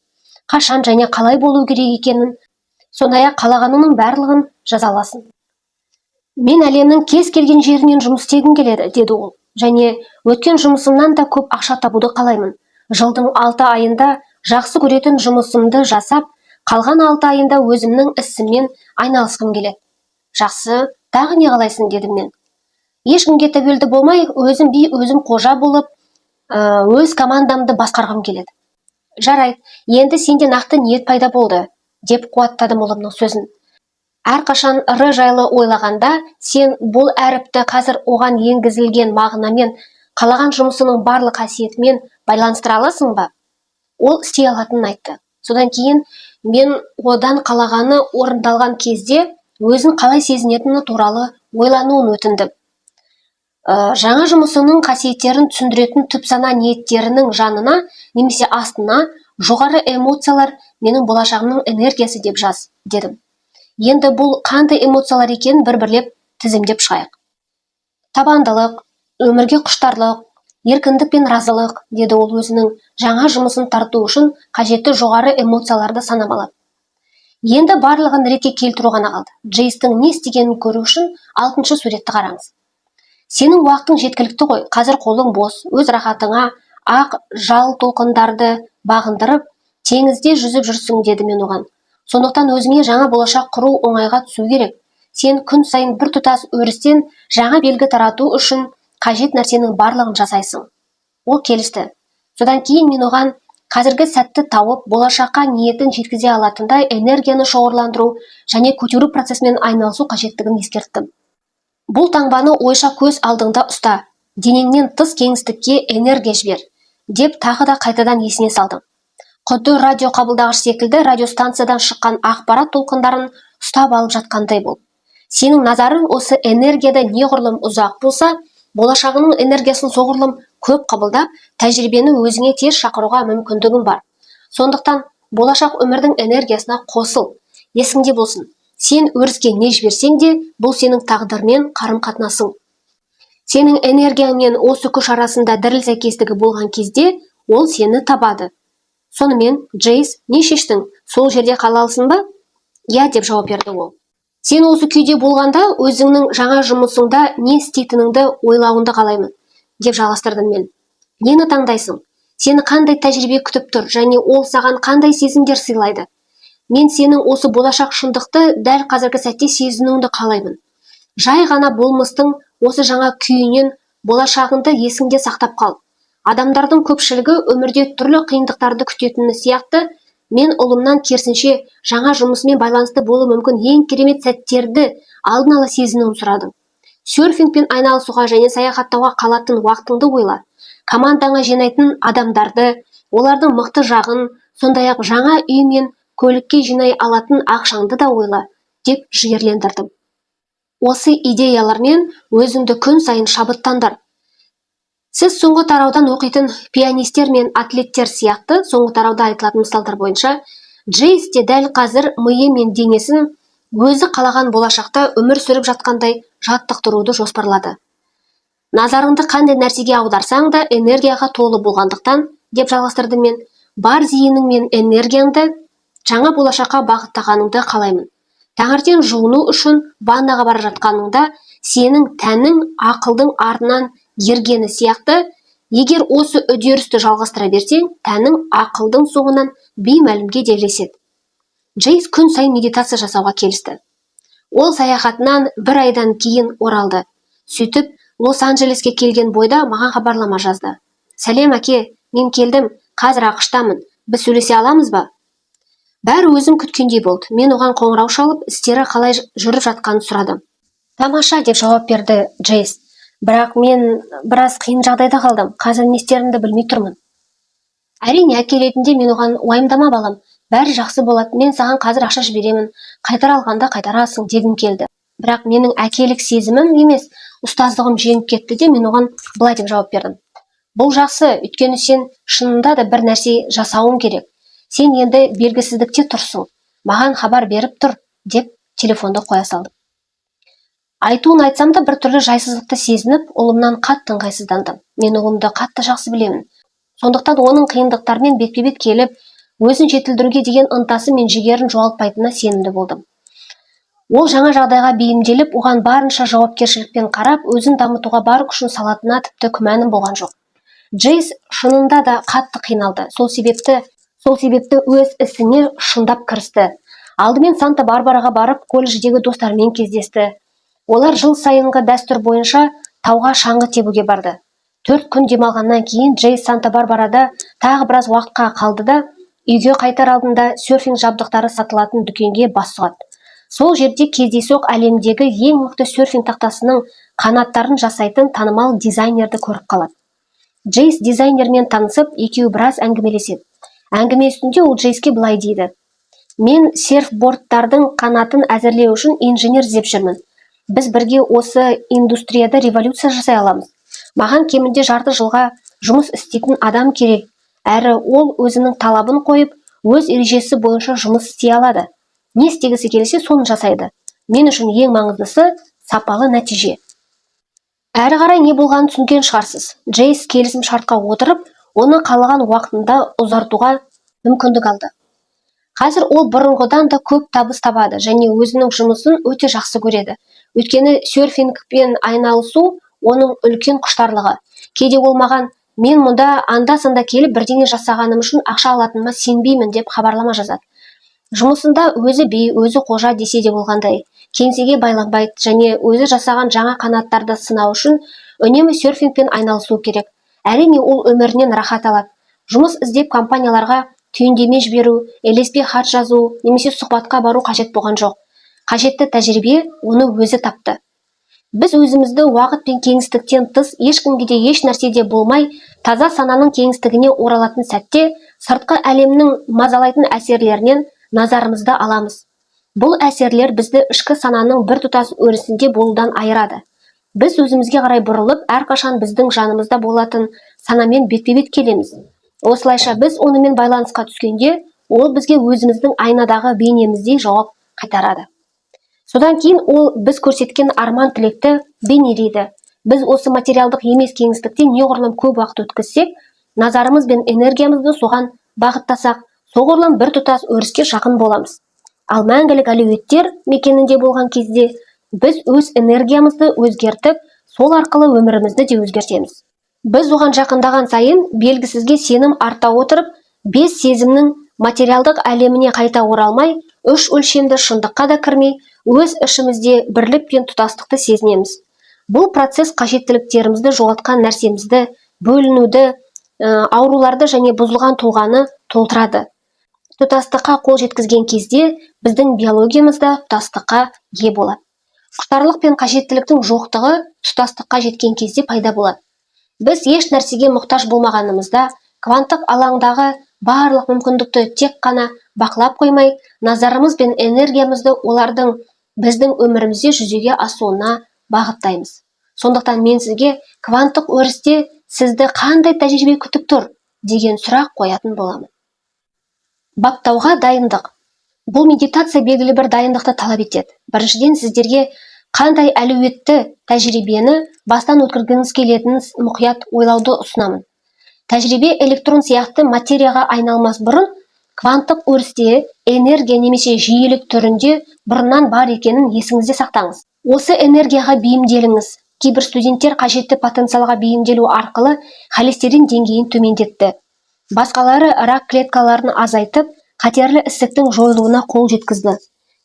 Қашан және қалай болу керек екенін, сондай-ақ қалағаныңның барлығын жаза аласың. «Мен әлемнің кез келген жерінен жұмыс істегім келеді», деді ол, «және өткен жұмысымнан да көп ақша табуды қалаймын. Жылдың 6 айында жақсы көретін жұмысымды жасап, қалған 6 айында өзімнің ісіммен айналысқым келеді». «Жақсы, тағы не қалайсың?» дедім мен. «Ешкімге тәуелді болмай, өзім би, өзім қожа болып, өз командамды басқарғым келеді». «Жарайды, енді сенде нақты ниет пайда болды», деп қуаттадым ұлымның сөзін. «Әрқашан Р жайлы ойлағанда, сен бұл әріпті қазір оған енгізілген мағынамен, қалаған жұмысының барлық қасиетімен байланыстыра аласың ба?» Ол істей алатынын айтты. Содан кейін мен одан қалағаны орындалған кезде өзін қалай сезінетіні туралы ойлануын өтіндім. Жаңа жұмысының қасиеттерін түсіндіретін түпсана ниеттерінің жанына немесе астына жоғары эмоциялар менің болашағымның энергиясы деп жаз, дедім. Енді бұл қандай эмоциялар екенін бір-бірлеп тізімдеп шығайық. Табандылық, өмірге құштарлық, еркіндік пен разылық, деді ол өзінің жаңа жұмысын тарту үшін қажетті жоғары эмоцияларды санамалап. Енді барлығын ретке келтіру ғана қалды. Джейстің не істегенін көру үшін 6-шы суретті қараңыз. «Сенің уақытың жеткілікті ғой, қазір қолың бос, өз рахатыңа ақ жал толқындарды бағындырып, теңізде жүзіп жүрсің», деді мен оған. «Сондықтан өзіңе жаңа болашақ құру оңайға түсу керек. Сен күн сайын бір тұтас өрістен жаңа белгі тарату үшін қажет нәрсенің барлығын жасайсың». Ол келісті. Содан кейін мен оған қазіргі сәтті тауып, болашаққа ниетін жеткізе алатындай энергияны шоғырландыру және көтеру процесімен айналысу қажеттігін ескерттім. «Бұл таңбаны ойша көз алдыңда ұста, денеңнен тыс кеңістікке энергия жібер», деп тағы да қайтадан есіне салдым. Құдды радио қабылдағыш секілді радиостанциядан шыққан ақпарат толқындарын ұстап алып жатқандай бол. Сенің назарың осы энергияда неғұрлым ұзақ болса, болашағының энергиясын соғұрлым көп қабылдап, тәжірибені өзіңе тез шақыруға мүмкіндігің бар. Сондықтан болашақ өмірдің энергиясына қосыл. Есіңде болсын, сен өріске не жіберсең де, бұл сенің тағдырмен қарым-қатынасың. Сенің энергияң мен осы күш арасында діріл сәйкестігі болған кезде, ол сені табады. Сонымен, Джейс, не шештің? Сол жерде қалалысың ба? «Я», деп жауап берді ол. «Сен осы күйде болғанда, өзіңнің жаңа жұмысыңда не істейтініңді ойлауыңды қалаймын», деп жалғастырдым мен. «Нені таңдайсың? Сені қандай тәжірибе күтіп тұр, және ол саған қандай сезімдер сыйлайды? Мен сенің осы болашақ шындықты дәл қазіргі сәтте сезінуіңді қалаймын. Жай ғана болмыстың осы жаңа күйінен болашағыңды есіңде сақтап қал. Адамдардың көпшілігі өмірде түрлі қиындықтарды күтетіні сияқты, мен ұлымнан керісінше жаңа жұмысымен байланысты болуы мүмкін ең керемет сәттерді алдын ала сезінуін сұрадым. Серфингпен айналысуға және саяхаттауға қалатын уақытыңды ойла. Командаңа жинайтын адамдарды, олардың мықты жағын, сондай-ақ жаңа үй мен көлікке жинай алатын ақшаңды да ойла, деп жігерлендірдім. Осы идеялармен өзіңді күн сайын шабыттандар. Сіз соңғы тараудан оқитын пианистер мен атлеттер сияқты, соңғы тарауда айтылатын мысалдар бойынша, Джейс те дәл қазір миы мен денесін өзі қалаған болашақта өмір сүріп жатқандай жаттықтыруды жоспарлады. Назарыңды қандай нәрсеге аударсаң да энергияға толы болғандықтан, деп жалғастырдым мен, бар зейінің мен энергияңды жаңа болашаққа бағыттағаныңды қалаймын. Таңертең жуыну үшін ваннаға бара жатқаныңда сенің тәнің ақылдың артынан ергені сияқты, егер осы үдерісті жалғастыра берсең, тәнің ақылдың соңынан беймәлімге де ілеседі. Джейс күн сайын медитация жасауға келісті. Ол саяхатынан 1 айдан кейін оралды. Сөйтіп, Лос-Анджелеске келген бойда маған хабарлама жазды. Сәлем әке, мен келдім, қазір ақштамын, біз сөйлесе аламыз ба? Бәрі өзім күткендей болды. Мен оған қоңырау шалып, істері қалай жүріп жатқанын сұрадым. Тамаша, деп жауап берді Джейс. Бірақ мен біраз қиын жағдайда қалдым. Қазір не істерімді білмей тұрмын. Әрине, әке ретінде мен оған уайымдама балам. Бәрі жақсы болады. Мен саған қазір ақша жіберемін. Қайтара алғанда қайтарасың дегім келді. Бірақ менің әкелік сезімім емес, ұстаздығым жеңіп кетті де мен оған былай деп жауап бердім. Бұл жақсы, өйткені сен шынында да бір нәрсе жасауың керек. Сен енді белгісіздікте тұрсың. Маған хабар беріп тұр, деп телефонды қоя салдым. Айтуын айтсам да бір түрлі жайсыздықты сезініп, ұлымнан қатты ыңғайсыздандым. Мен ұлымды қатты жақсы білемін. Сондықтан оның қиындықтармен бетпе-бет келіп, өзін жетілдіруге деген ынтасы мен жігерін жоғалтпайтынына сенімді болдым. Ол жаңа жағдайға бейімделіп, оған барынша жауапкершілікпен қарап, өзін дамытуға бар күшін салатынына тіпті күмәнім болған жоқ. Джейс шынында да қатты қиналды. Сол себепті өз ісіне шындап кірісті. Алдымен Санта-Барбараға барып, колледждегі достарымен кездесті. Олар жыл сайынғы дәстүр бойынша тауға шаңғы тебуге барды. 4 күн демалғаннан кейін Джейс Санта-Барбарада тағы біраз уақытқа қалды да, үйге қайтар алдында серфинг жабдықтары сатылатын дүкенге бас сұғады. Сол жерде кездейсоқ әлемдегі ең мықты серфинг тақтасының қанаттарын жасайтын танымал дизайнерді көріп қалады. Джейс дизайнермен танысып, екеуі біраз әңгімелеседі. Әңгіме үстінде ол Джейске былай дейді. Мен серфбордтардың қанатын әзірлеу үшін инженер іздеп жүрмін. Біз бірге осы индустрияда революция жасай аламыз. Маған кемінде жарты жылға жұмыс істейтін адам керек, әрі ол өзінің талабын қойып, өз ережесі бойынша жұмыс істей алады. Не істегісі келсе, соны жасайды. Мен үшін ең маңыздысы сапалы нәтиже. Әрі қарай не болғанын түсінген шығарсыз. Джейс келісім шартқа отырып, оны қалаған уақытында ұзартуға мүмкіндік алды. Қазір ол бұрынғыдан да көп табыс табады және өзінің жұмысын өте жақсы көреді. Өйткені серфингпен айналысу оның үлкен құштарлығы. Кейде ол маған, мен мұнда анда-санда келіп бірдеңе жасағаным үшін ақша алатыныма сенбеймін деп хабарлама жазады. Жұмысында өзі би, өзі қожа десе де болғандай, кеңсеге байланбайды және өзі жасаған жаңа қанаттарды сынау үшін үнемі серфингпен айналысу керек. Әрине ол өмірінен рахат алады. Жұмыс іздеп компанияларға түйіндеме жіберу, ілеспе хат жазу, немесе сұхбатқа бару қажет болған жоқ. Қажетті тәжірибе оны өзі тапты. Біз өзімізді уақыт пен кеңістіктен тыс ешкімге де еш нәрседе болмай, таза сананың кеңістігіне оралатын сәтте, сыртқы әлемнің мазалайтын әсерлерінен назарымызды аламыз. Бұл әсерлер бізді ішкі сананың біртұтас өрісінде болудан айырады. Біз өзімізге қарай бұрылып, әрқашан біздің жанымызда болатын санамен бетпе-бет келеміз. Осылайша біз онымен байланысқа түскенде, ол бізге өзіміздің айнадағы бейнеміздей жауап қайтарады. Содан кейін ол біз көрсеткен арман тілекті бейнелейді. Біз осы материалдық емес кеңістікте неғұрлым көп уақыт өткізсек, назарымыз бен энергиямызды соған бағыттасақ, соғұрлым біртұтас өріске жақын боламыз. Ал мәңгілік әлеуеттер мекенінде болған кезде біз өз энергиямызды өзгертіп, сол арқылы өмірімізді де өзгертеміз. Біз оған жақындаған сайын белгісізге сенім арта отырып, 5 сезімнің материалдық әлеміне қайта оралмай, үш өлшемді шындыққа да кірмей, өз ішімізде бірлік пен тұтастықты сезінеміз. Бұл процесс қажеттіліктерімізді жоғалтқан нәрсемізді, бөлінуді, ауруларды және бұзылған тұлғаны толтырады. Тұтастыққа қол жеткізген кезде біздің биологиямыз да тұтастыққа ие болады. Құштарлық пен қажеттіліктің жоқтығы тұтастыққа жеткен кезде пайда болады. Біз еш нәрсеге мұқтаж болмағанымызда, кванттық алаңдағы барлық мүмкіндікті тек қана бақылап қоймай, назарымыз бен энергиямызды олардың біздің өмірімізде жүзеге асуына бағыттаймыз. Сондықтан мен сізге кванттық өрісте сізді қандай тәжірибе күтіп тұр деген сұрақ қоятын боламын. Баптауға дайындық. Бұл медитация белгілі бір дайындықты талап етеді. Біріншіден, сіздерге қандай әлеуетті тәжірибені бастан өткергіңіз келетінін мұқият ойлауды ұсынамын. Тәжірибе электрон сияқты материяға айналмас бұрын, кванттық өрісте энергия немесе жиілік түрінде бұрыннан бар екенін есіңізде сақтаңыз. Осы энергияға бейімделіңіз. Кейбір студенттер қажетті потенциалға бейімделу арқылы холестерин деңгейін төмендетті. Басқалары рак клеткаларын азайтып, қатерлі ісіктің жойылуына қол жеткізді.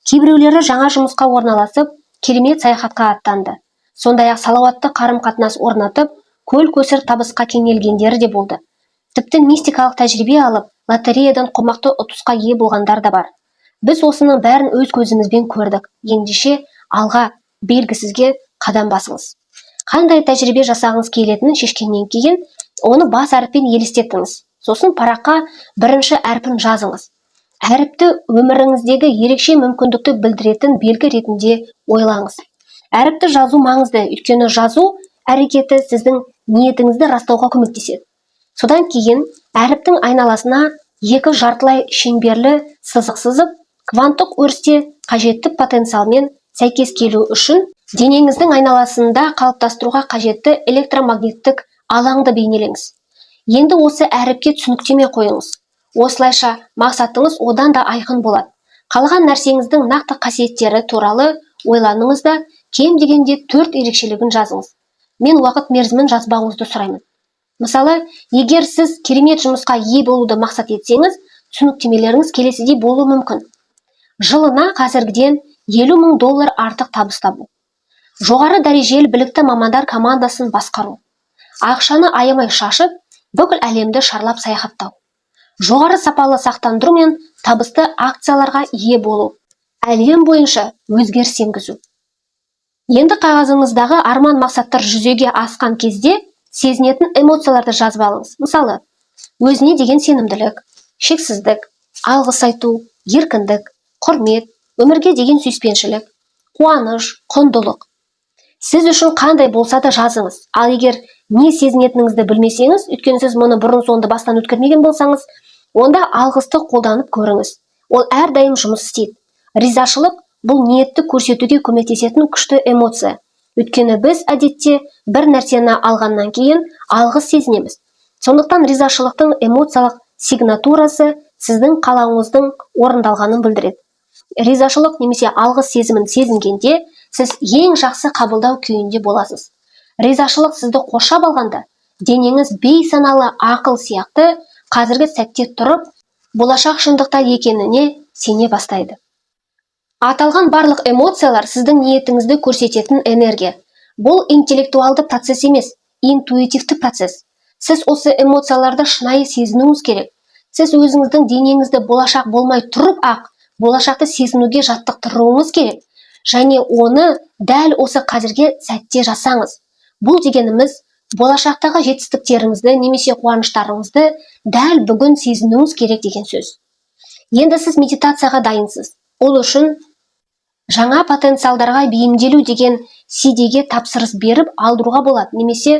Кейбіреулері жаңа жұмысқа орналасып, керемет саяхатқа аттанды. Сондай-ақ салауатты қарым-қатынас орнатып, көл-көсір табысқа кенелгендері де болды. Тіпті мистикалық тәжірибе алып, лотереядан қомақты ұтысқа ие болғандар да бар. Біз осының бәрін өз көзімізбен көрдік. Ендеше алға, белгісізге қадам басыңыз. Қандай тәжірибе жасағыңыз келетінін шешкеннен кейін, оны бас әріппен елестетіңіз. Сосын параққа бірінші әрпін жазыңыз. Әріпті өміріңіздегі ерекше мүмкіндікті білдіретін белгі ретінде ойлаңыз. Әріпті жазу маңызды, өйткені жазу әрекеті сіздің ниетіңізді растауға көмектеседі. Содан кейін әріптің айналасына екі жартылай шеңберлі сызық сызып, кванттық өрісте қажетті потенциалмен сәйкес келу үшін денеңіздің айналасында қалыптастыруға қажетті электромагниттік алаңды бейнелеңіз. Енді осы әріпке түсініктеме қойыңыз. Осылайша мақсатыңыз одан да айқын болады. Қалған нәрсеңіздің нақты қасиеттері туралы ойланыңыз да, кем дегенде 4 ерекшелігін жазыңыз. Мен уақыт мерзімін жазбауыңызды сұраймын. Мысалы, егер сіз керемет жұмысқа ие болуды мақсат етсеңіз, түсініктемелеріңіз келесідей болуы мүмкін. Жылына қазіргіден $50,000 артық табыс табу. Жоғары дәрежелі білікті мамандар командасын басқару. Ақшаны аямай шашып, бүкіл әлемді шарлап саяхаттау. Жоғары сапалы сақтандыру мен табысты акцияларға ие болу. Әлем бойынша өзгеріс енгізу. Енді қағазыңыздағы арман мақсаттар жүзеге асқан кезде сезінетін эмоцияларды жазып алыңыз. Мысалы, өзіне деген сенімділік, шексіздік, алғыс айту, еркіндік, құрмет, өмірге деген сүйіспеншілік, қуаныш, құндылық. Сіз үшін қандай болса да жазыңыз. Ал егер не сезінетініңізді білмесеңіз, өйткені сіз мұны бұрын соңды бастан өткермеген болсаңыз, онда алғысты қолданып көріңіз. Ол әрдайым жұмыс істейді. Ризашылық бұл ниетті көрсетуге көмектесетін күшті эмоция. Өйткені біз әдетте бір нәрсені алғаннан кейін алғыс сезінеміз. Сондықтан ризашылықтың эмоциялық сигнатурасы сіздің қалауыңыздың орындалғанын білдіреді. Ризашылық немесе алғыс сезімін сезінгенде, сіз ең жақсы қабылдау күйінде боласыз. Ризашылық сізді қоршап алғанда, денеңіз бейсаналы ақыл сияқты қазіргі сәтте тұрып, болашақ шындықта екеніне сене бастайды. Аталған барлық эмоциялар сіздің ниетіңізді көрсететін энергия. Бұл интеллектуалды процесс емес, интуитивті процесс. Сіз осы эмоцияларды шынайы сезінуіңіз керек. Сіз өзіңіздің денеңізді болашақ болмай тұрып ақ, болашақты сезінуге жаттықтыруыңыз керек. Және оны дәл осы қазірге сәтте жасаңыз. Бұл дегеніміз, болашақтағы жетістіктеріңізді немесе қуаныштарыңызды дәл бүгін сезінуіңіз керек деген сөз. Енді сіз медитацияға дайынсыз. Ол үшін жаңа потенциалдарға бейімделу деген CD-ге тапсырыс беріп алдыруға болады, немесе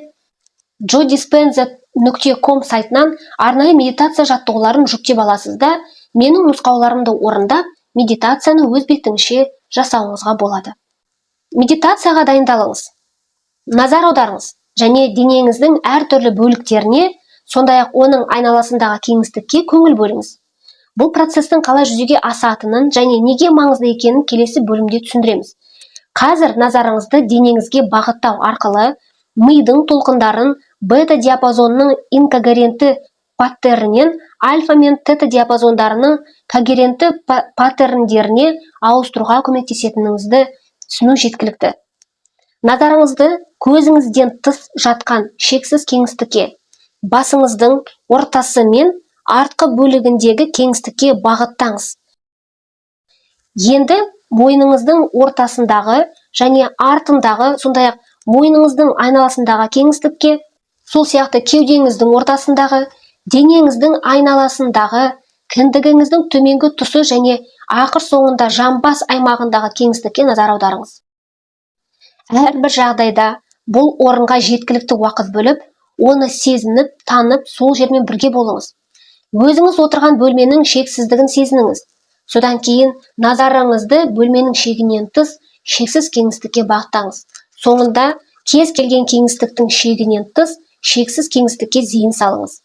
joydispenza.com сайтынан арнайы медитация жаттығуларын жүктеп аласыз да, менің нұсқауларымды орындап, медитацияны өз бетіңізше жасауыңызға болады. Медитацияға дайындалыңыз. Назар аударыңыз және денеңіздің әртүрлі бөліктеріне, сондай-ақ оның айналасындағы кеңістікке көңіл бөліңіз. Бұл процестің қалай жүзеге асатынын және неге маңызды екенін келесі бөлімде түсіндіреміз. Қазір назарыңызды денеңізге бағыттау арқылы мидың толқындарын бета диапазонының инкогерентті паттернінен альфа мен тета диапазондарының когерентті паттерндеріне ауыстыруға көмектесетініңізді түсіну жеткілікті. Назарыңызды көзіңізден тыс жатқан шексіз кеңістікке, басыңыздың ортасы мен артқы бөлігіндегі кеңістікке бағыттаңыз. Енді мойныңыздың ортасындағы және артындағы, сондай-ақ мойныңыздың айналасындағы кеңістікке, сол сияқты кеудеңіздің ортасындағы, денеңіздің айналасындағы, кіндігіңіздің төменгі тұсы және ақыр соңында жамбас аймағындағы кеңістікке назар аударыңыз. Әрбір жағдайда бұл орынға жеткілікті уақыт бөліп, оны сезініп, танып, сол жермен бірге болыңыз. Өзіңіз отырған бөлменің шексіздігін сезініңіз. Содан кейін назарыңызды бөлменің шегінен тыс шексіз кеңістікке бағыттаңыз. Соңында кез келген кеңістіктің шегінен тыс шексіз кеңістікке зейін салыңыз.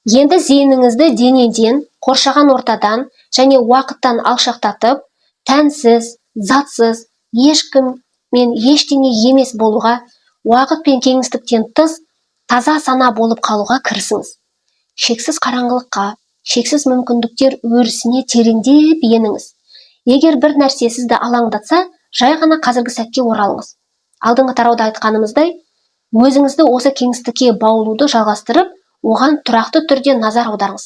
Енді зейініңізді денеден, қоршаған ортадан және уақыттан алшақтатып, тәнсіз, затсыз, ешкім мен ештеңе емес болуға, уақыт пен кеңістіктен тыс таза сана болып қалуға кірісіңіз. Шексіз қараңғылыққа, шексіз мүмкіндіктер өрісіне тереңдеп еніңіз. Егер бір нәрсе сізді алаңдатса, жай ғана қазіргі сәтке оралыңыз. Алдыңғы тарауда айтқанымыздай, өзіңізді осы кеңістікке баулуды жалғастырып, оған тұрақты түрде назар аударыңыз.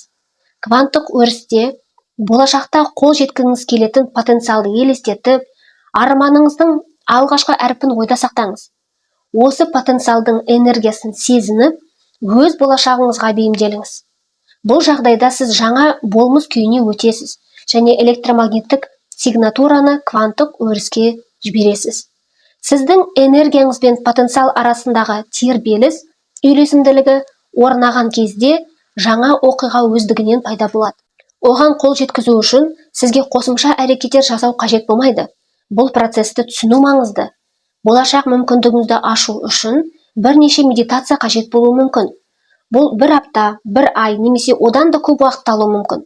Кванттық өрісте болашақта қол жеткізгіңіз келетін потенциалды елестетіп, арманыңыздың алғашқы әрпін ойда сақтаңыз. Осы потенциалдың энергиясын сезініп, өз болашағыңызға бейімделіңіз. Бұл жағдайда сіз жаңа болмыс күйіне өтесіз және электромагниттік сигнатураны кванттық өріске жібересіз. Сіздің энергияңыз бен потенциал арасындағы тербеліс үйлесімділігі орнаған кезде жаңа оқиға өздігінен пайда болады. Оған қол жеткізу үшін сізге қосымша әрекеттер жасау қажет болмайды. Бұл процесті түсіну маңызды. Болашақ мүмкіндігіңізді ашу үшін бірнеше медитация қажет болуы мүмкін. Бұл бір апта, бір ай немесе одан да көп уақыт алуы мүмкін.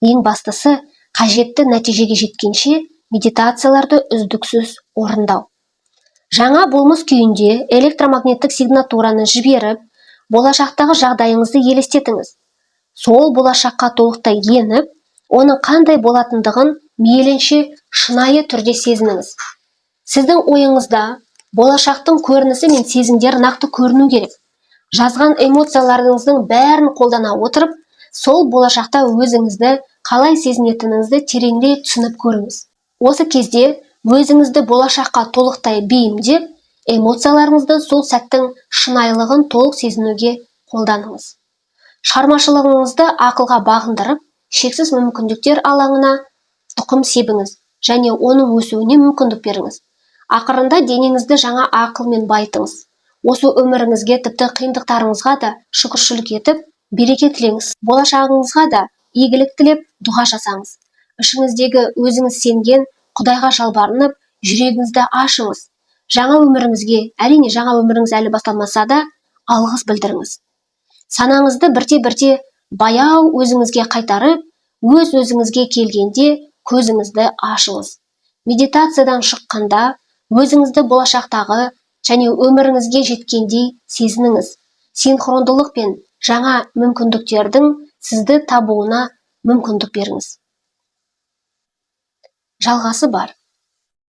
Ең бастысы, қажетті нәтижеге жеткенше медитацияларды үздіксіз орындау. Жаңа болмыс күйінде электромагниттік сигнатураны жіберіп, болашақтағы жағдайыңызды елестетіңіз. Сол болашаққа толықтай еніп, оның қандай болатындығын мейлінше шынайы түрде сезініңіз. Сіздің ойыңызда болашақтың көрінісі мен сезімдері нақты көріну керек. Жазған эмоцияларыңыздың бәрін қолдана отырып, сол болашақта өзіңізді қалай сезінетініңізді тереңдей түсініп көріңіз. Осы кезде өзіңізді болашаққа толықтай бейімдеп, эмоцияларыңызды сол сәттің шынайылығын толық сезінуге қолданыңыз. Шығармашылығыңызды ақылға бағындырып, шексіз мүмкіндіктер алаңына тұқым себіңіз және оның өсуіне мүмкіндік беріңіз. Ақырында денеңізді жаңа ақылмен байытыңыз. Осы өміріңізге, тіпті қиындықтарыңызға да шүкіршілік етіп, береке тілеңіз. Болашағыңызға да игілік тілеп, дұға жасаңыз. Ішіңіздегі өзіңіз сенген Құдайға жалбарынып, жүрегіңізді ашыңыз. Жаңа өміріңізге, әрине жаңа өміріңіз әлі басталмаса да, алғыс білдіріңіз. Санаңызды бірте-бірте баяу өзіңізге қайтарып, өз-өзіңізге келгенде көзіңізді ашыңыз. Медитациядан шыққанда өзіңізді болашақтағы және өміріңізге жеткендей сезініңіз. Синхрондылық пен жаңа мүмкіндіктердің сізді табуына мүмкіндік беріңіз. Жалғасы бар.